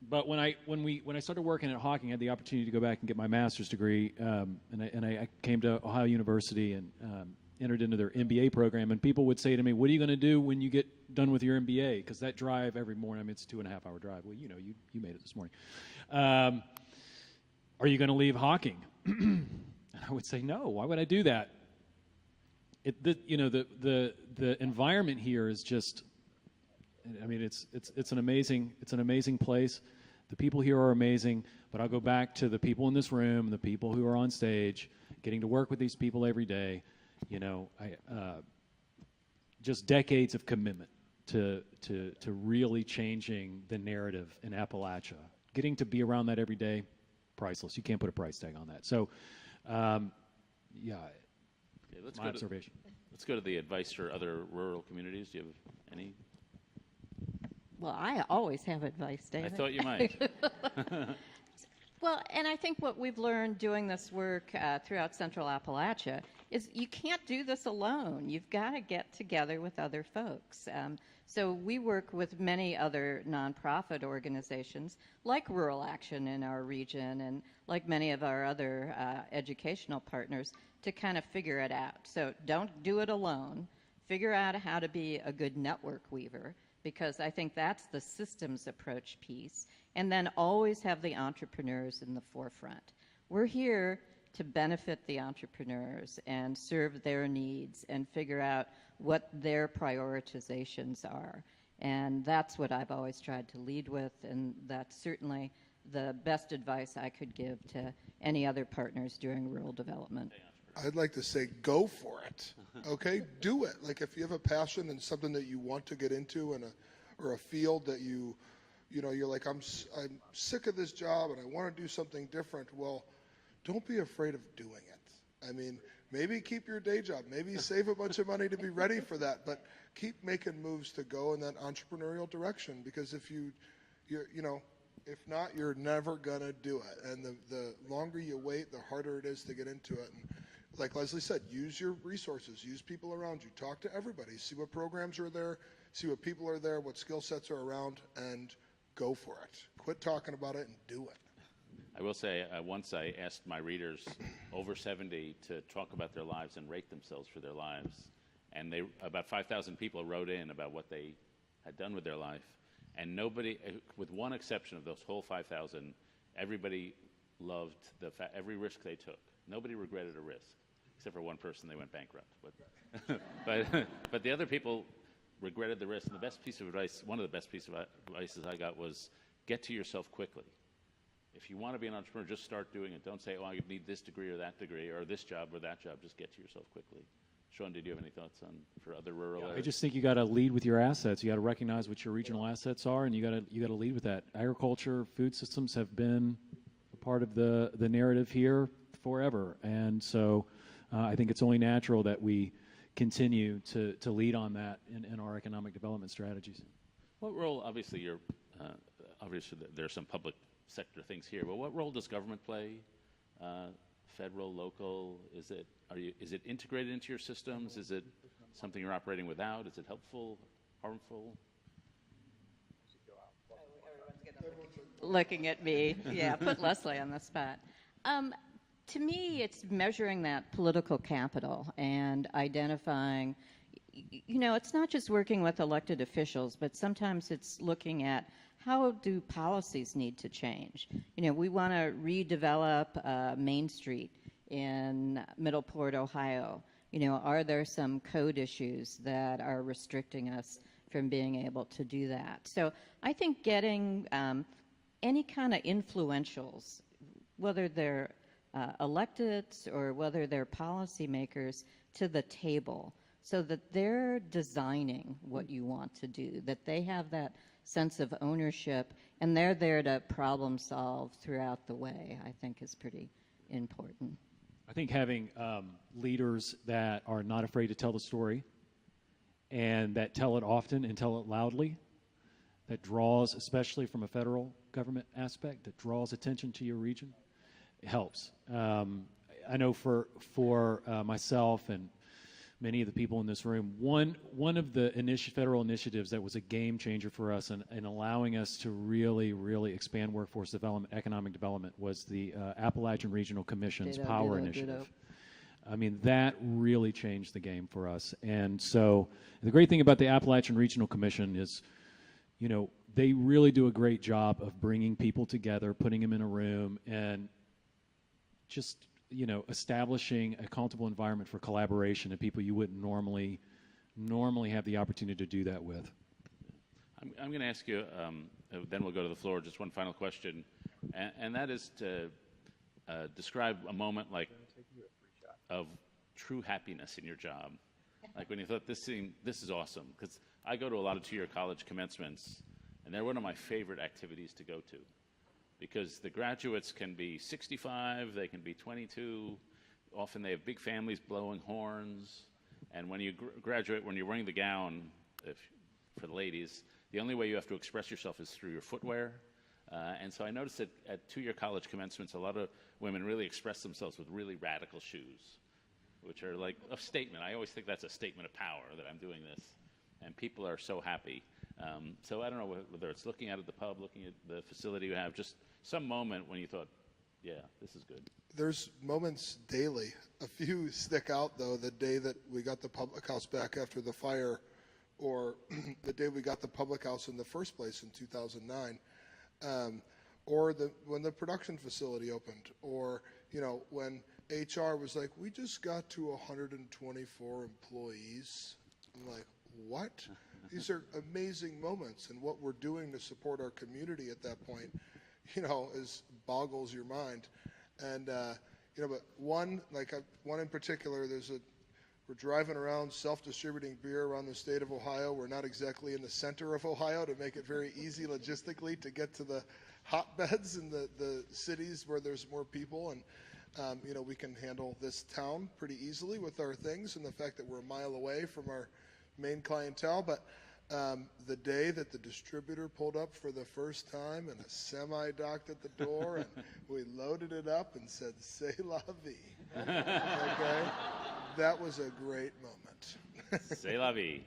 But when I started working at Hawking, I had the opportunity to go back and get my master's degree, and I came to Ohio University and entered into their MBA program. And people would say to me, "What are you going to do when you get done with your MBA?" Because that drive every morning, I mean, it's a 2.5-hour drive. Well, you made it this morning. Are you going to leave Hawking? And I would say, no. Why would I do that? The environment here is just. I mean, it's an amazing place. The people here are amazing, but I'll go back to the people in this room, the people who are on stage, getting to work with these people every day. Just decades of commitment to really changing the narrative in Appalachia. Getting to be around that every day, priceless. You can't put a price tag on that. So, yeah, Okay, my observation. Let's go to the advice for other rural communities. Do you have any? Well, I always have advice, David. I thought you might. Well, and I think what we've learned doing this work throughout Central Appalachia is you can't do this alone. You've got to get together with other folks. So we work with many other nonprofit organizations like Rural Action in our region and like many of our other educational partners to kind of figure it out. So don't do it alone. Figure out how to be a good network weaver, because I think that's the systems approach piece. And then always have the entrepreneurs in the forefront. We're here to benefit the entrepreneurs and serve their needs and figure out what their prioritizations are. And that's what I've always tried to lead with, and that's certainly the best advice I could give to any other partners doing rural development. I'd like to say go for it. Okay, do it. Like if you have a passion and something that you want to get into or a field that you're like, I'm sick of this job and I want to do something different. Well, don't be afraid of doing it. I mean, maybe keep your day job, maybe save a bunch of money to be ready for that, but keep making moves to go in that entrepreneurial direction, because if if not, you're never gonna do it. And the longer you wait, the harder it is to get into it. And like Leslie said, use your resources, use people around you, talk to everybody, see what programs are there, see what people are there, what skill sets are around, and go for it. Quit talking about it and do it. I will say, once I asked my readers over 70 to talk about their lives and rate themselves for their lives, and about 5,000 people wrote in about what they had done with their life, and nobody, with one exception of those whole 5,000, everybody loved every risk they took. Nobody regretted a risk, except for one person. They went bankrupt. But the other people regretted the risk. And the best piece of advice, one of the best pieces of advice I got was, get to yourself quickly. If you want to be an entrepreneur, just start doing it. Don't say, oh, I need this degree or that degree or this job or that job. Just get to yourself quickly. Sean, did you have any thoughts for other rural areas? I just think you got to lead with your assets. You got to recognize what your regional assets are, and you got to lead with that. Agriculture, food systems have been a part of the narrative here forever, and so I think it's only natural that we continue to lead on that in our economic development strategies. What role? Obviously, obviously there are some public sector things here, but what role does government play? Federal, local? Is it integrated into your systems? Is it something you're operating without? Is it helpful, harmful? Looking at me. Yeah, put Leslie on the spot. To me, it's measuring that political capital and identifying, it's not just working with elected officials, but sometimes it's looking at how do policies need to change. We want to redevelop Main Street in Middleport, Ohio. Are there some code issues that are restricting us from being able to do that? So I think getting any kind of influentials, whether they're electeds or whether they're policymakers, to the table so that they're designing what you want to do, that they have that sense of ownership, and they're there to problem solve throughout the way, I think is pretty important. I think having leaders that are not afraid to tell the story and that tell it often and tell it loudly, that draws, especially from a federal government aspect, that draws attention to your region, it helps. I know for myself and many of the people in this room, one of the federal initiatives that was a game changer for us in allowing us to really, really expand workforce development, economic development, was the Appalachian Regional Commission's Power Initiative. I mean, that really changed the game for us. And so the great thing about the Appalachian Regional Commission is, they really do a great job of bringing people together, putting them in a room, and just establishing a comfortable environment for collaboration and people you wouldn't normally have the opportunity to do that with. I'm going to ask you, then we'll go to the floor, just one final question, and that is to describe a moment of true happiness in your job? Like when you thought this is awesome? Because I go to a lot of two-year college commencements, and they're one of my favorite activities to go to, because the graduates can be 65, they can be 22. Often they have big families blowing horns. And when you graduate, when you're wearing the gown, for the ladies, the only way you have to express yourself is through your footwear. And so I noticed that at two-year college commencements, a lot of women really express themselves with really radical shoes, which are like a statement. I always think that's a statement of power, that I'm doing this. And people are so happy. So I don't know whether it's looking out at the pub, looking at the facility you have, just some moment when you thought, yeah, this is good. There's moments daily. A few stick out, though, the day that we got the public house back after the fire, or the day we got the public house in the first place in 2009, or when the production facility opened, or, when HR was like, we just got to 124 employees. I'm like, what? These are amazing moments, and what we're doing to support our community at that point, is boggles your mind. And, but one in particular, we're driving around self-distributing beer around the state of Ohio. We're not exactly in the center of Ohio to make it very easy logistically to get to the hotbeds in the cities where there's more people. And, we can handle this town pretty easily with our things and the fact that we're a mile away from our main clientele. But the day that the distributor pulled up for the first time and a semi docked at the door and we loaded it up and said, "C'est la vie." Okay? That was a great moment. C'est la vie.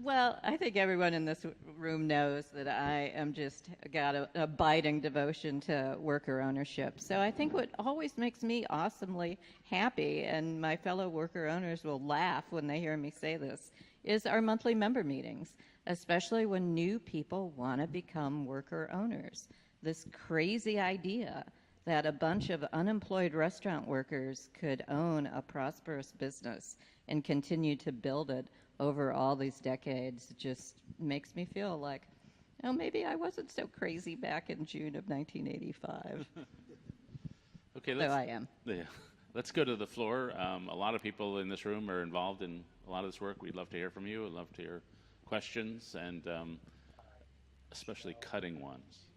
Well, I think everyone in this room knows that I am just got an abiding devotion to worker ownership. So I think what always makes me awesomely happy, and my fellow worker owners will laugh when they hear me say this, is our monthly member meetings, especially when new people want to become worker owners. This crazy idea that a bunch of unemployed restaurant workers could own a prosperous business and continue to build it over all these decades just makes me feel like, maybe I wasn't so crazy back in June of 1985. Okay, So I am. Yeah. Let's go to the floor. A lot of people in this room are involved in a lot of this work. We'd love to hear from you. We'd love to hear questions, and especially cutting ones.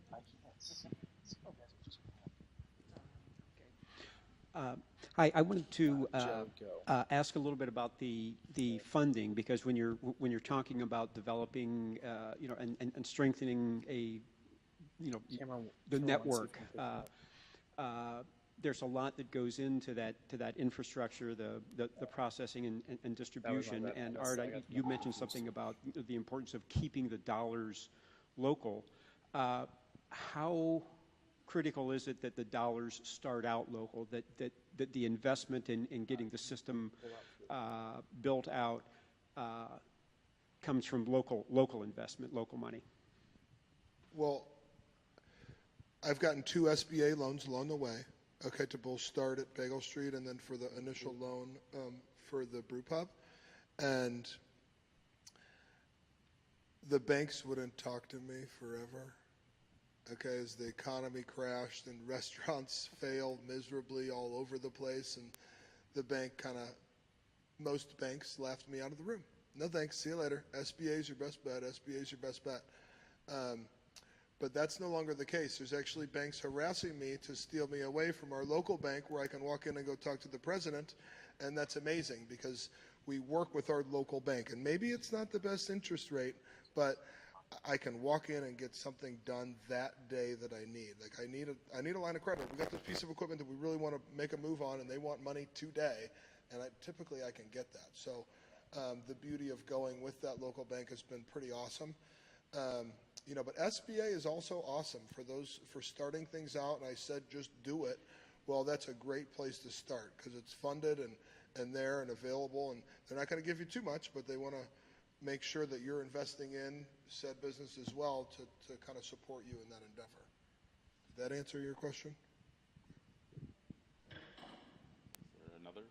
Hi, I wanted to ask a little bit about the funding, because when you're talking about developing, and strengthening the network, there's a lot that goes into that infrastructure, the processing and distribution. And Art, you mentioned something about the importance of keeping the dollars local. How critical is it that the dollars start out local, that the investment in getting the system built out comes from local investment, local money? Well, I've gotten 2 SBA loans along the way, okay, to both start at Bagel Street and then for the initial loan for the brew pub. And the banks wouldn't talk to me forever. Okay, as the economy crashed and restaurants failed miserably all over the place, and the bank most banks laughed me out of the room. No thanks, see you later. SBA is your best bet, SBA is your best bet. But that's no longer the case. There's actually banks harassing me to steal me away from our local bank where I can walk in and go talk to the president, and that's amazing because we work with our local bank. And maybe it's not the best interest rate, but I can walk in and get something done that day that I need. Like I need a line of credit. We got this piece of equipment that we really want to make a move on, and they want money today, and typically I can get that. So the beauty of going with that local bank has been pretty awesome. But SBA is also awesome for starting things out. And I said just do it. Well, that's a great place to start because it's funded and there and available, and they're not going to give you too much, but they want to make sure that you're investing in said business as well to kind of support you in that endeavor. Did that answer your question? Another?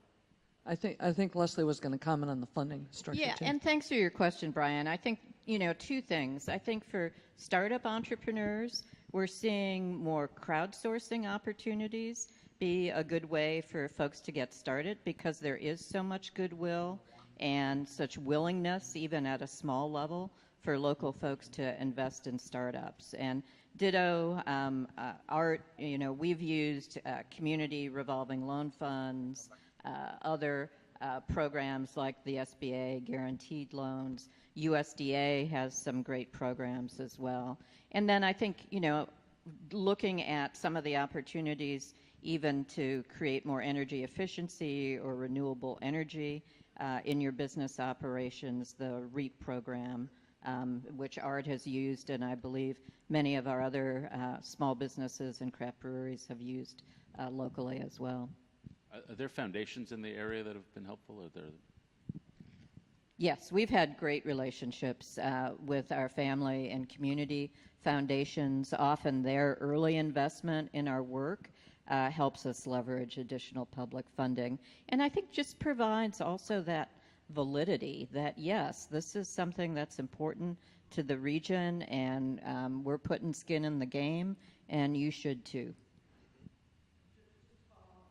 I think Leslie was going to comment on the funding structure Yeah, too. and thanks for your question, Brian. I think, 2 things. I think for startup entrepreneurs, we're seeing more crowdsourcing opportunities be a good way for folks to get started because there is so much goodwill and such willingness, even at a small level, for local folks to invest in startups. And ditto, art, we've used community revolving loan funds, other programs like the SBA guaranteed loans. USDA has some great programs as well. And then I think, looking at some of the opportunities even to create more energy efficiency or renewable energy in your business operations, the REAP program, which Art has used, and I believe many of our other small businesses and craft breweries have used locally as well. Are there foundations in the area that have been helpful? Are there? Yes, we've had great relationships with our family and community foundations. Often their early investment in our work helps us leverage additional public funding. And I think just provides also that validity that, yes, this is something that's important to the region, and we're putting skin in the game, and you should too.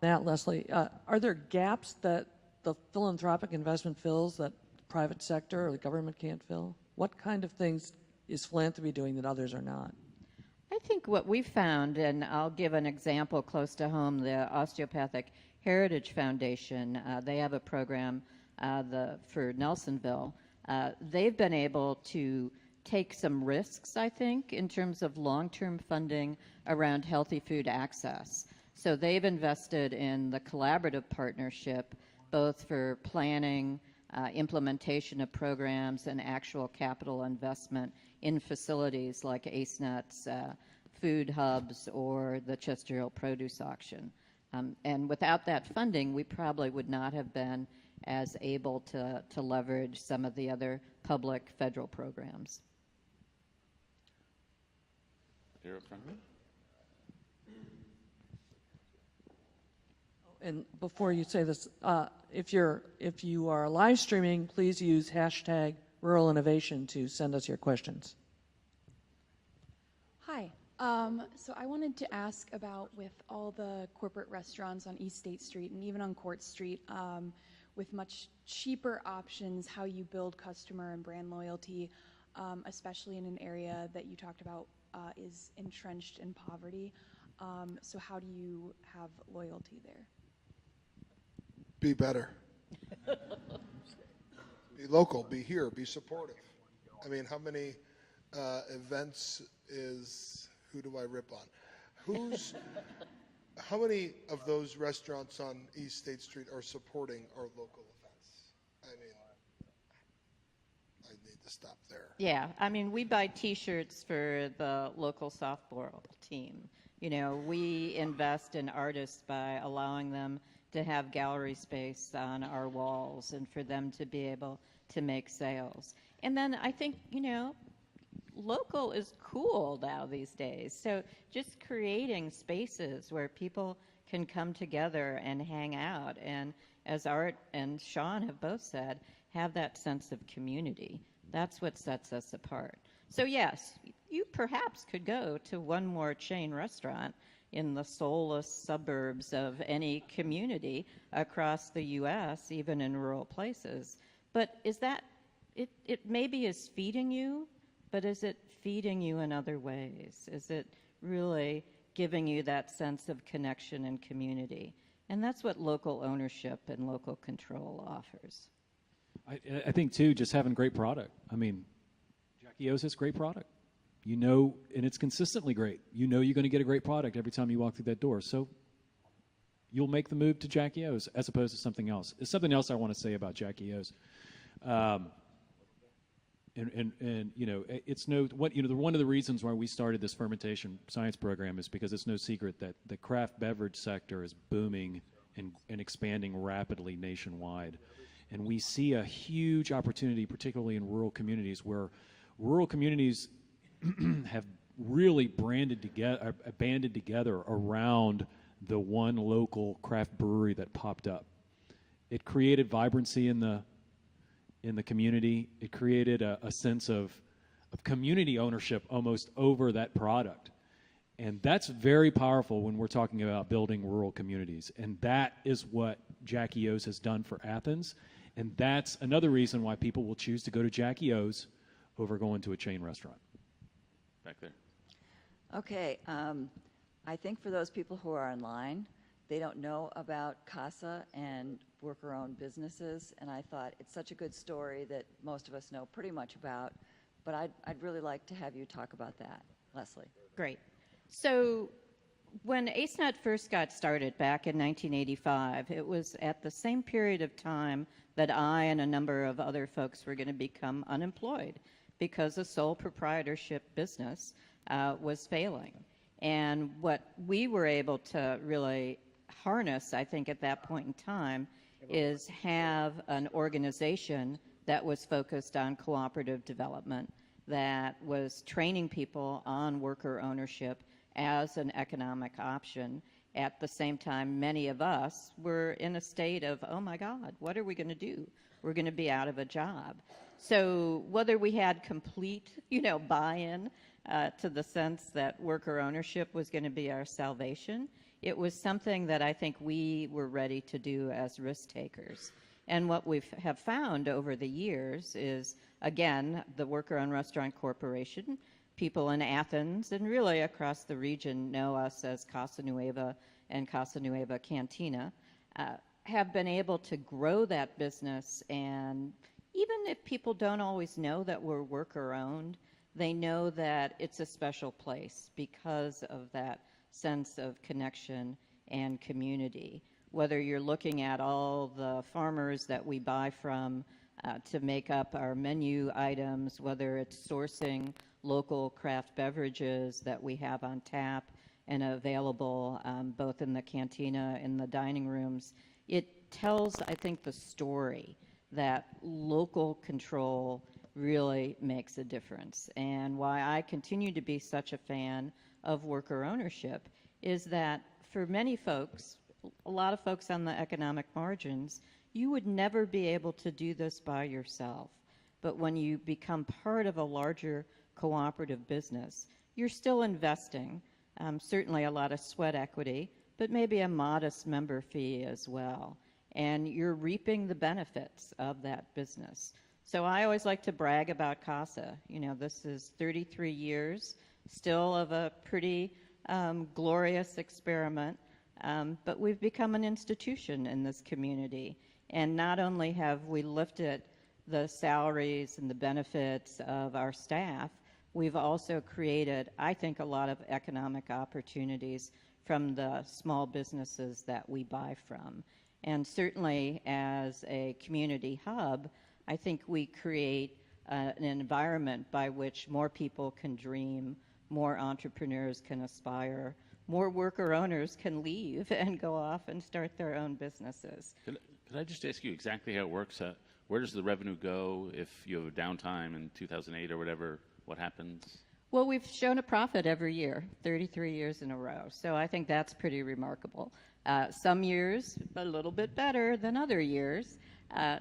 That, Leslie, are there gaps that the philanthropic investment fills that the private sector or the government can't fill? What kind of things is philanthropy doing that others are not? I think what we found, and I'll give an example close to home, the Osteopathic Heritage Foundation, they have a program for Nelsonville. They've been able to take some risks, I think, in terms of long-term funding around healthy food access. So they've invested in the collaborative partnership, both for planning, implementation of programs, and actual capital investment in facilities like Ace Nuts, food hubs, or the Chester Hill Produce Auction. And without that funding, we probably would not have been as able to leverage some of the other public federal programs. Here up front. And before you say this, if you are live streaming, please use hashtag Rural Innovation to send us your questions. Hi. So I wanted to ask about, with all the corporate restaurants on East State Street and even on Court Street, with much cheaper options, how you build customer and brand loyalty, especially in an area that you talked about is entrenched in poverty. So how do you have loyalty there? Be better. Be local, be here, be supportive. I mean, how many events who do I rip on? How many of those restaurants on East State Street are supporting our local events? I mean, I need to stop there. Yeah, I mean, we buy T-shirts for the local softball team. We invest in artists by allowing them to have gallery space on our walls and for them to be able to make sales. And then I think, local is cool now these days. So just creating spaces where people can come together and hang out, and as Art and Sean have both said, have that sense of community. That's what sets us apart. So yes, you perhaps could go to one more chain restaurant in the soulless suburbs of any community across the U.S., even in rural places. But is that, it maybe is feeding you, but is it feeding you in other ways? Is it really giving you that sense of connection and community? And that's what local ownership and local control offers. I think, too, just having great product. I mean, Jackie O's has great product. And it's consistently great. You're going to get a great product every time you walk through that door. So you'll make the move to Jackie O's as opposed to something else. There's something else I want to say about Jackie O's. It's one of the reasons why we started this fermentation science program is because it's no secret that the craft beverage sector is booming and expanding rapidly nationwide. And we see a huge opportunity, particularly in rural communities, where rural communities have really banded together around the one local craft brewery that popped up. It created vibrancy in the community. It created a sense of community ownership almost over that product. And that's very powerful when we're talking about building rural communities. And that is what Jackie O's has done for Athens. And that's another reason why people will choose to go to Jackie O's over going to a chain restaurant. Back there. Okay, I think for those people who are online, they don't know about CASA and worker-owned businesses, and I thought it's such a good story that most of us know pretty much about, but I'd really like to have you talk about that. Leslie. Great. So when AceNet first got started back in 1985, it was at the same period of time that I and a number of other folks were going to become unemployed because a sole proprietorship business was failing. And what we were able to really harness, I think, at that point in time is have an organization that was focused on cooperative development, that was training people on worker ownership as an economic option. At the same time, many of us were in a state of, oh my God, what are we going to do? We're going to be out of a job. So whether we had complete, buy-in to the sense that worker ownership was going to be our salvation, it was something that I think we were ready to do as risk takers. And what we have found over the years is, again, the Worker-Owned Restaurant Corporation, people in Athens and really across the region know us as Casa Nueva and Casa Nueva Cantina, have been able to grow that business. And even if people don't always know that we're worker-owned, they know that it's a special place because of that sense of connection and community. Whether you're looking at all the farmers that we buy from to make up our menu items, whether it's sourcing local craft beverages that we have on tap and available both in the cantina and the dining rooms, it tells, I think, the story that local control really makes a difference. And why I continue to be such a fan of worker ownership is that for many folks, a lot of folks on the economic margins, you would never be able to do this by yourself. But when you become part of a larger cooperative business, you're still investing, certainly a lot of sweat equity, but maybe a modest member fee as well. And you're reaping the benefits of that business. So I always like to brag about CASA. This is 33 years, still of a pretty glorious experiment, but we've become an institution in this community. And not only have we lifted the salaries and the benefits of our staff, we've also created, I think, a lot of economic opportunities from the small businesses that we buy from. And certainly as a community hub, I think we create an environment by which more people can dream, more entrepreneurs can aspire, more worker owners can leave and go off and start their own businesses. Could I just ask you exactly how it works? Where does the revenue go if you have a downtime in 2008 or whatever? What happens? Well, we've shown a profit every year, 33 years in a row. So I think that's pretty remarkable. Some years a little bit better than other years.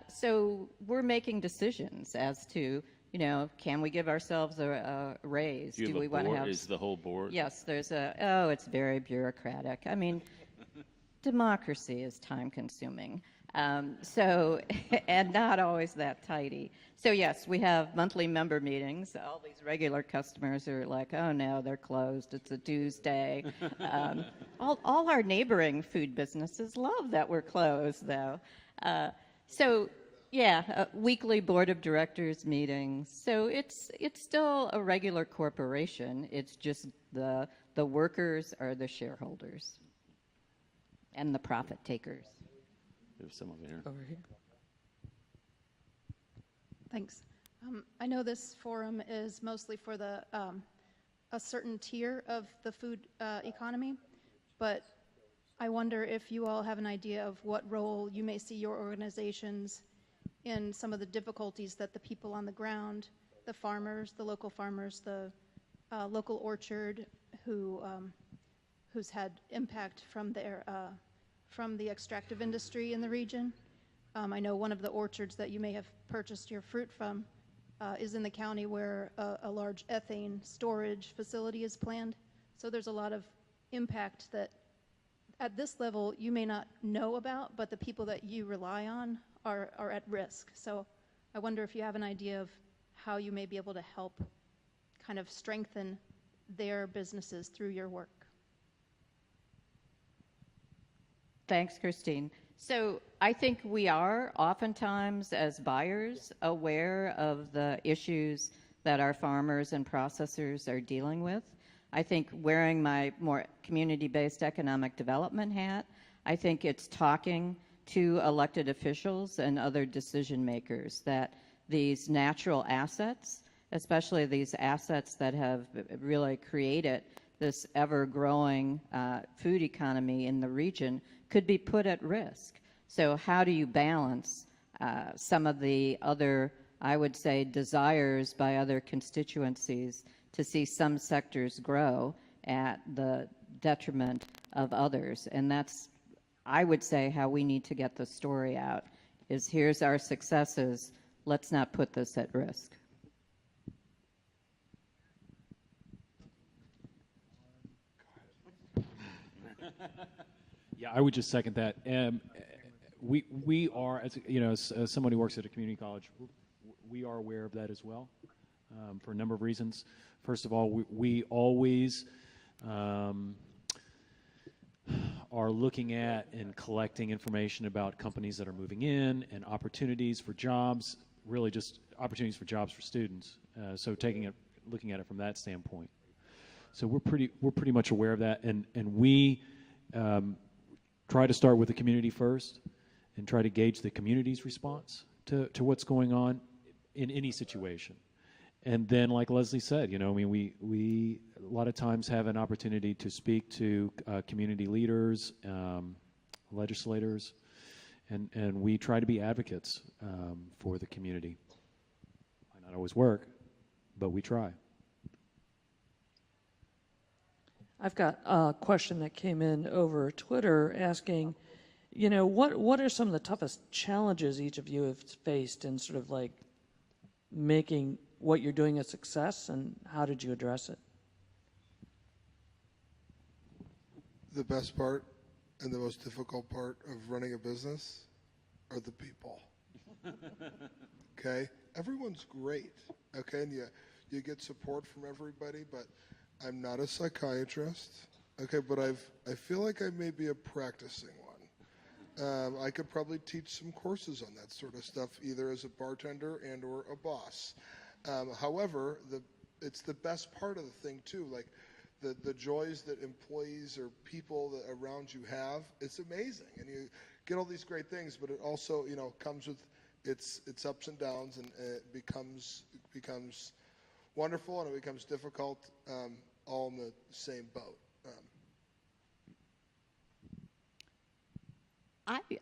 So we're making decisions as to, can we give ourselves a raise? Do we want to have? Is the whole board? Yes, it's very bureaucratic. I mean, democracy is time consuming. And not always that tidy. So yes, we have monthly member meetings. All these regular customers are like, oh no, they're closed. It's a Tuesday. All our neighboring food businesses love that we're closed though. Weekly board of directors meetings. So it's still a regular corporation. It's just the workers are the shareholders and the profit takers. There's some over here. Over here. Thanks. I know this forum is mostly for a certain tier of the food economy, but I wonder if you all have an idea of what role you may see your organizations in some of the difficulties that the people on the ground, the farmers, the local local orchard who's had impact from the extractive industry in the region. I know one of the orchards that you may have purchased your fruit from is in the county where a large ethane storage facility is planned. So there's a lot of impact that at this level you may not know about, but the people that you rely on are at risk. So I wonder if you have an idea of how you may be able to help kind of strengthen their businesses through your work. Thanks, Christine. So I think we are oftentimes, as buyers, aware of the issues that our farmers and processors are dealing with. I think wearing my more community-based economic development hat, I think it's talking to elected officials and other decision makers that these natural assets, especially these assets that have really created this ever-growing food economy in the region, could be put at risk. So how do you balance some of the other, I would say, desires by other constituencies to see some sectors grow at the detriment of others? And that's, I would say, how we need to get the story out, is here's our successes, let's not put this at risk. Yeah, I would just second that. We are, as you know, as somebody who works at a community college, we are aware of that as well, for a number of reasons. First of all, we always are looking at and collecting information about companies that are moving in and opportunities for jobs, really just opportunities for jobs for students. So looking at it from that standpoint. So we're pretty much aware of that, and we try to start with the community first and try to gauge the community's response to what's going on in any situation. And then, like Leslie said, you know, I mean, we a lot of times have an opportunity to speak to community leaders, legislators, and we try to be advocates for the community. Might not always work, but we try. I've got a question that came in over Twitter asking, you know, what are some of the toughest challenges each of you have faced in sort of like making what you're doing a success, and how did you address it? The best part and the most difficult part of running a business are the people. Okay? Everyone's great. Okay? And you get support from everybody, but I'm not a psychiatrist. Okay, but I feel like I may be a practicing one. I could probably teach some courses on that sort of stuff, either as a bartender and or a boss. However, it's the best part of the thing too. Like the joys that employees or people that around you have, it's amazing, and you get all these great things. But it also, you know, comes with its ups and downs, and it becomes wonderful and it becomes difficult, all in the same boat.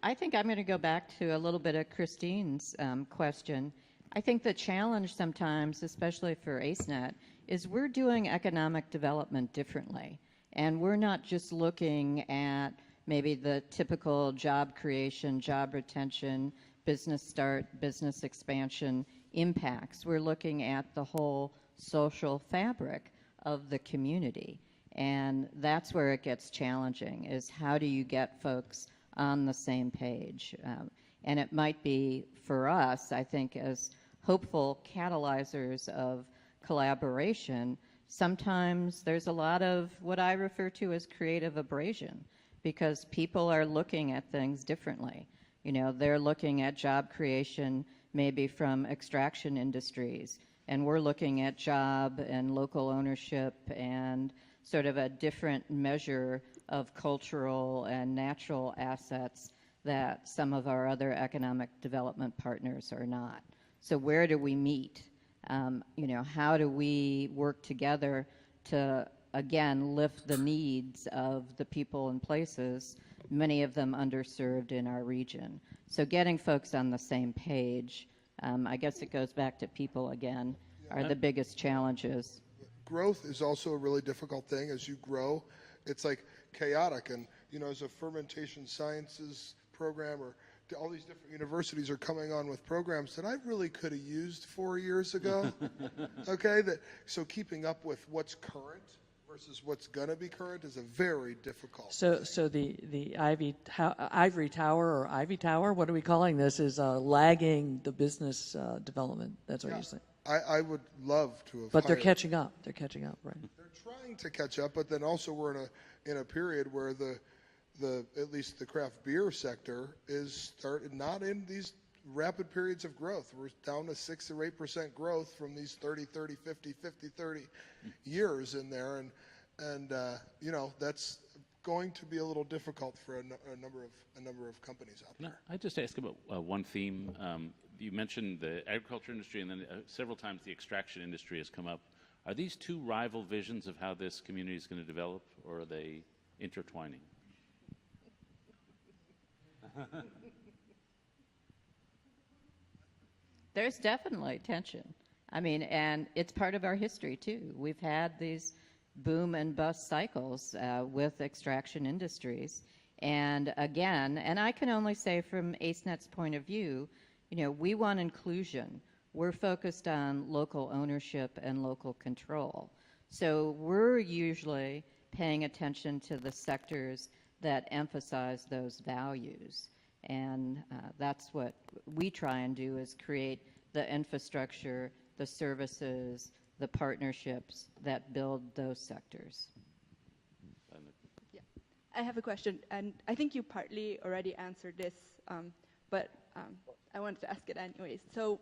I think I'm going to go back to a little bit of Christine's question. I think the challenge sometimes, especially for AceNet, is we're doing economic development differently. And we're not just looking at maybe the typical job creation, job retention, business start, business expansion impacts. We're looking at the whole social fabric of the community. And that's where it gets challenging, is how do you get folks on the same page? And it might be, for us, I think, as hopeful catalyzers of collaboration, sometimes there's a lot of what I refer to as creative abrasion, because people are looking at things differently. You know, they're looking at job creation maybe from extraction industries, and we're looking at job and local ownership and sort of a different measure of cultural and natural assets that some of our other economic development partners are not. So where do we meet? You know, how do we work together to, again, lift the needs of the people and places, many of them underserved in our region? So getting folks on the same page, I guess it goes back to people again, are the biggest challenges. Growth is also a really difficult thing. As you grow, it's like chaotic. And, you know, as a fermentation sciences program, or all these different universities are coming on with programs that I really could have used 4 years ago. Okay, so keeping up with what's current versus what's going to be current is a very difficult. So the Ivory Tower or Ivy Tower, what are we calling this, is lagging the business development. That's what you're saying. I would love to have. But they're hired- catching up. They're catching up, right? They're trying to catch up, but then also we're in a period where the at least the craft beer sector is not in these rapid periods of growth. We're down to 6 or 8% growth from these 30, 50, 30 years in there, and that's going to be a little difficult for a number of companies out there. I just ask about one theme. You mentioned the agriculture industry, and then several times the extraction industry has come up. Are these two rival visions of how this community is going to develop, or are they intertwining? There's definitely tension. I mean, and it's part of our history, too. We've had these boom and bust cycles with extraction industries. And again, and I can only say from AceNet's point of view, we want inclusion. We're focused on local ownership and local control. So we're usually paying attention to the sectors that emphasize those values. And that's what we try and do, is create the infrastructure, the services, the partnerships that build those sectors. Yeah. I have a question, and I think you partly already answered this, but I wanted to ask it anyways. So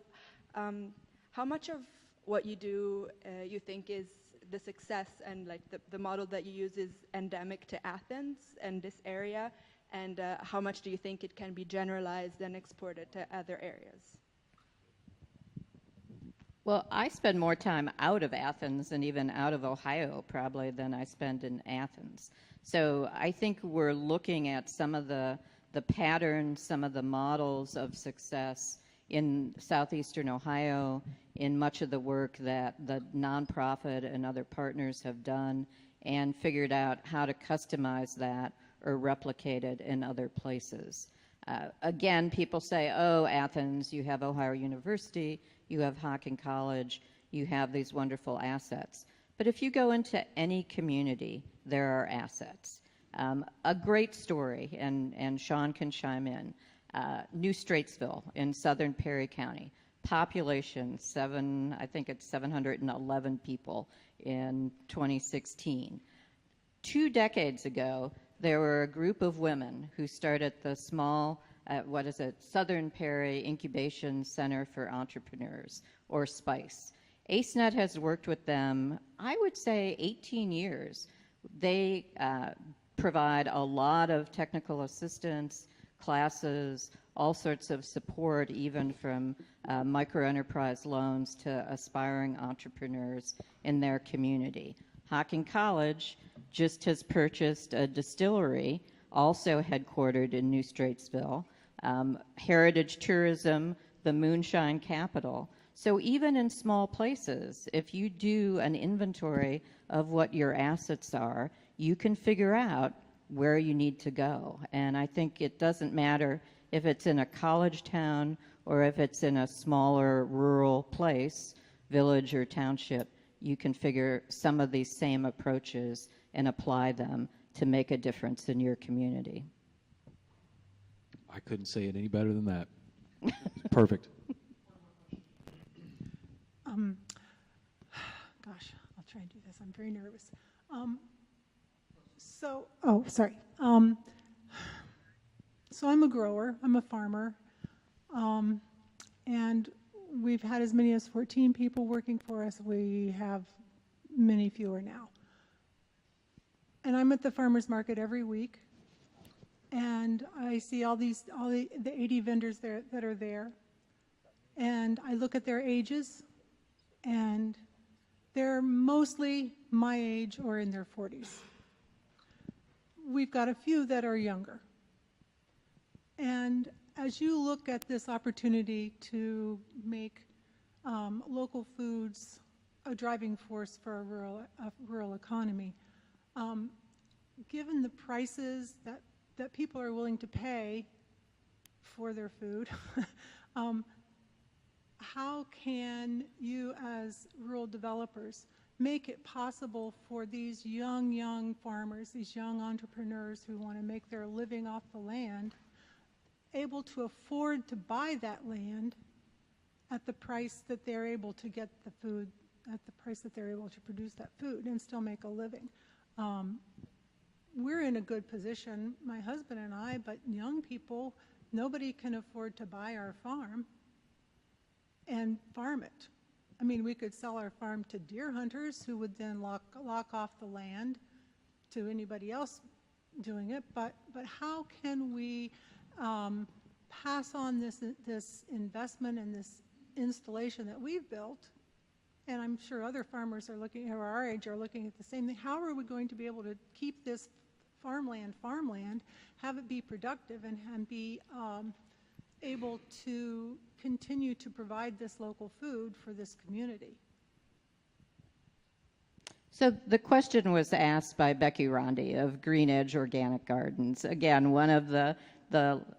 how much of what you do you think is the success and like the model that you use is endemic to Athens and this area, and how much do you think it can be generalized and exported to other areas? Well, I spend more time out of Athens and even out of Ohio probably than I spend in Athens. So I think we're looking at some of the patterns, some of the models of success in southeastern Ohio, in much of the work that the nonprofit and other partners have done, and figured out how to customize that or replicate it in other places. Again, people say, oh, Athens, you have Ohio University, you have Aki College, you have these wonderful assets. But if you go into any community, there are assets. A great story, and Sean can chime in, New Straitsville in southern Perry County, population I think it's 711 people in 2016. 2 decades ago, there were a group of women who started the small, Southern Perry Incubation Center for Entrepreneurs, or SPICE. AceNet has worked with them, I would say, 18 years. They provide a lot of technical assistance, classes, all sorts of support, even from microenterprise loans to aspiring entrepreneurs in their community. Aki College just has purchased a distillery, also headquartered in New Straitsville, heritage tourism, the moonshine capital. So even in small places, if you do an inventory of what your assets are, you can figure out where you need to go. And I think it doesn't matter if it's in a college town or if it's in a smaller rural place, village or township, you can figure some of these same approaches and apply them to make a difference in your community. I couldn't say it any better than that. Perfect. Gosh, I'll try and do this. I'm very nervous. So I'm a grower. I'm a farmer. And we've had as many as 14 people working for us. We have many fewer now. And I'm at the farmers market every week. And I see all the 80 vendors there that are there. And I look at their ages, and they're mostly my age or in their 40s. We've got a few that are younger. And as you look at this opportunity to make local foods a driving force for a rural economy, given the prices that people are willing to pay for their food, how can you as rural developers make it possible for these young farmers, these young entrepreneurs who want to make their living off the land, able to afford to buy that land at the price that they're able to get the food, at the price that they're able to produce that food and still make a living. We're in a good position, my husband and I, but young people, nobody can afford to buy our farm and farm it. I mean, we could sell our farm to deer hunters who would then lock off the land to anybody else doing it, but how can we pass on this investment and this installation that we've built, and I'm sure other farmers are looking, who are our age, are looking at the same thing. How are we going to be able to keep this farmland, have it be productive and be able to continue to provide this local food for this community? So the question was asked by Becky Rondi of Green Edge Organic Gardens. Again, one of the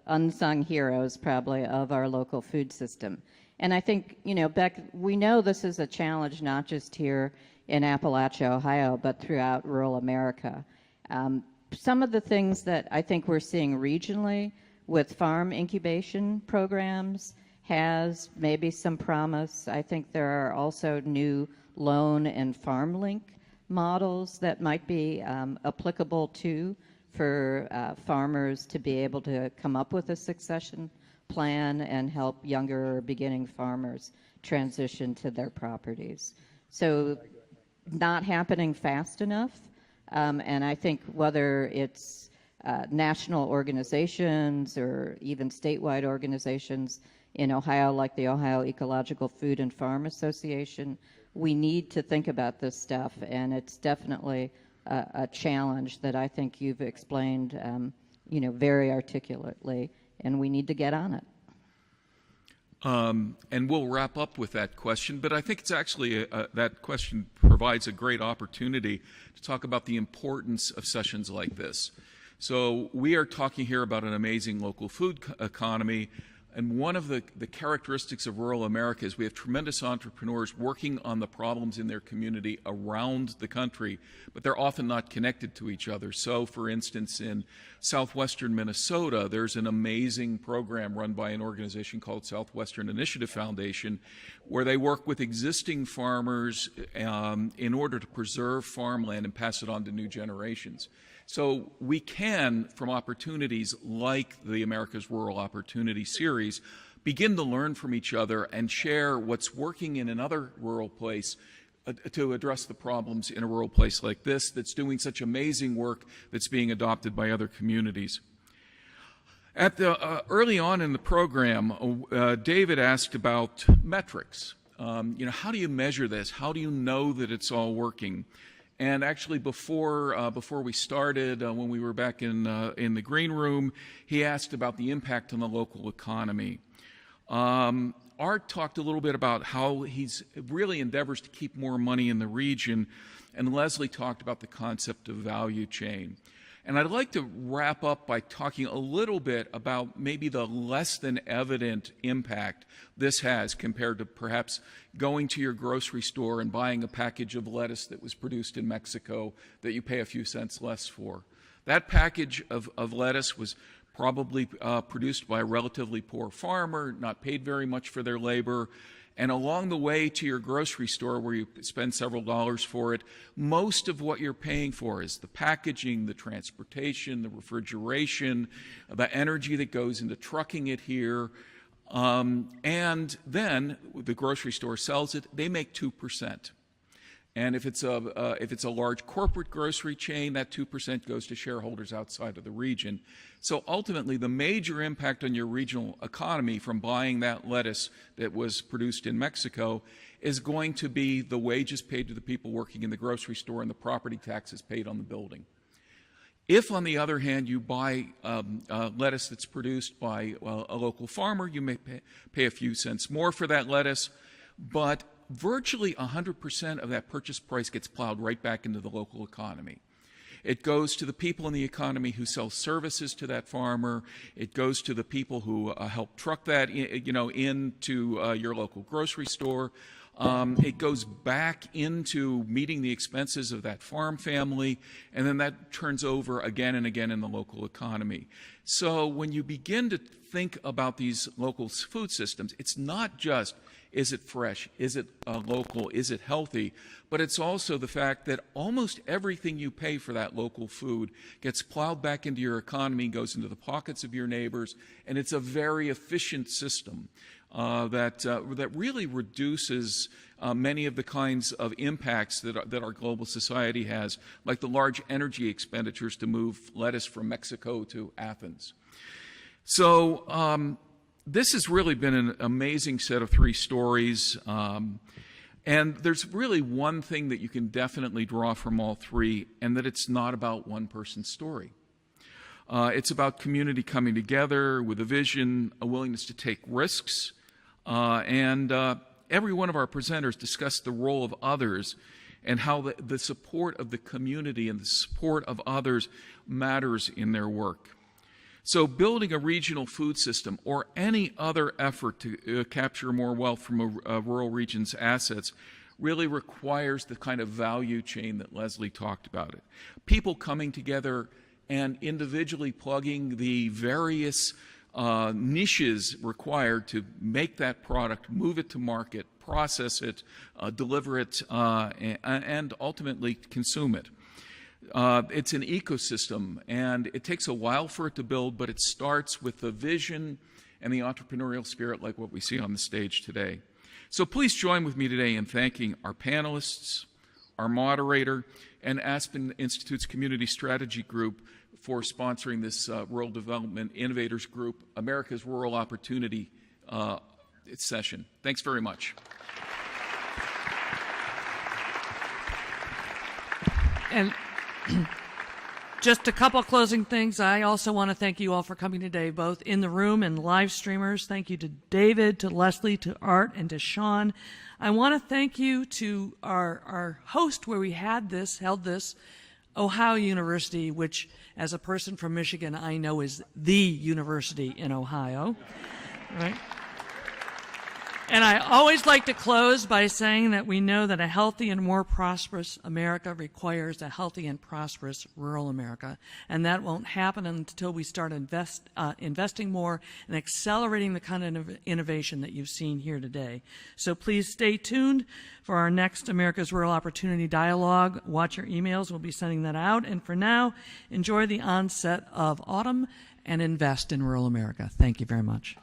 unsung heroes probably of our local food system. And I think, Beck, we know this is a challenge not just here in Appalachia, Ohio, but throughout rural America. Some of the things that I think we're seeing regionally with farm incubation programs has maybe some promise. I think there are also new loan and farm link models that might be applicable too for farmers to be able to come up with a succession plan and help younger beginning farmers transition to their properties. So not happening fast enough, and I think whether it's national organizations or even statewide organizations in Ohio, like the Ohio Ecological Food and Farm Association, we need to think about this stuff, and it's definitely a challenge that I think you've explained, very articulately, and we need to get on it. And we'll wrap up with that question, but I think it's actually that question provides a great opportunity to talk about the importance of sessions like this. So we are talking here about an amazing local food economy, and one of the characteristics of rural America is we have tremendous entrepreneurs working on the problems in their community around the country, but they're often not connected to each other. So, for instance, in southwestern Minnesota, there's an amazing program run by an organization called Southwestern Initiative Foundation, where they work with existing farmers in order to preserve farmland and pass it on to new generations. So we can, from opportunities like the America's Rural Opportunity Series, begin to learn from each other and share what's working in another rural place to address the problems in a rural place like this that's doing such amazing work that's being adopted by other communities. At the early on in the program, David asked about metrics. How do you measure this? How do you know that it's all working? And actually, before we started, when we were back in the green room, he asked about the impact on the local economy. Art talked a little bit about how he's really endeavors to keep more money in the region, and Leslie talked about the concept of value chain. And I'd like to wrap up by talking a little bit about maybe the less than evident impact this has compared to perhaps going to your grocery store and buying a package of lettuce that was produced in Mexico that you pay a few cents less for. That package of lettuce was probably produced by a relatively poor farmer, not paid very much for their labor, and along the way to your grocery store where you spend several dollars for it, most of what you're paying for is the packaging, the transportation, the refrigeration, the energy that goes into trucking it here. And then the grocery store sells it, they make 2%. And if it's a large corporate grocery chain, that 2% goes to shareholders outside of the region. So ultimately, the major impact on your regional economy from buying that lettuce that was produced in Mexico is going to be the wages paid to the people working in the grocery store and the property taxes paid on the building. If, on the other hand, you buy lettuce that's produced by a local farmer, you may pay a few cents more for that lettuce, but virtually 100% of that purchase price gets plowed right back into the local economy. It goes to the people in the economy who sell services to that farmer. It goes to the people who help truck that, into your local grocery store. It goes back into meeting the expenses of that farm family, and then that turns over again and again in the local economy. So when you begin to think about these local food systems, it's not just, is it fresh, is it local, is it healthy, but it's also the fact that almost everything you pay for that local food gets plowed back into your economy, goes into the pockets of your neighbors, and it's a very efficient system that really reduces many of the kinds of impacts that our global society has, like the large energy expenditures to move lettuce from Mexico to Athens. So this has really been an amazing set of 3 stories. And there's really one thing that you can definitely draw from all 3, and that it's not about one person's story. It's about community coming together with a vision, a willingness to take risks, and every one of our presenters discussed the role of others and how the support of the community and the support of others matters in their work. So building a regional food system or any other effort to capture more wealth from a rural region's assets really requires the kind of value chain that Leslie talked about. It. People coming together and individually plugging the various niches required to make that product, move it to market, process it, deliver it, and ultimately consume it. It's an ecosystem, and it takes a while for it to build, but it starts with the vision and the entrepreneurial spirit like what we see on the stage today. So please join with me today in thanking our panelists, our moderator, and Aspen Institute's Community Strategy Group for sponsoring this Rural Development Innovators Group, America's Rural Opportunity session. Thanks very much. And just a couple of closing things. I also want to thank you all for coming today, both in the room and live streamers. Thank you to David, to Leslie, to Art, and to Sean. I want to thank you to our host where we held this, Ohio University, which, as a person from Michigan, I know is the university in Ohio, right? And I always like to close by saying that we know that a healthy and more prosperous America requires a healthy and prosperous rural America. And that won't happen until we start investing more and accelerating the kind of innovation that you've seen here today. So please stay tuned for our next America's Rural Opportunity Dialogue. Watch your emails. We'll be sending that out. And for now, enjoy the onset of autumn and invest in rural America. Thank you very much.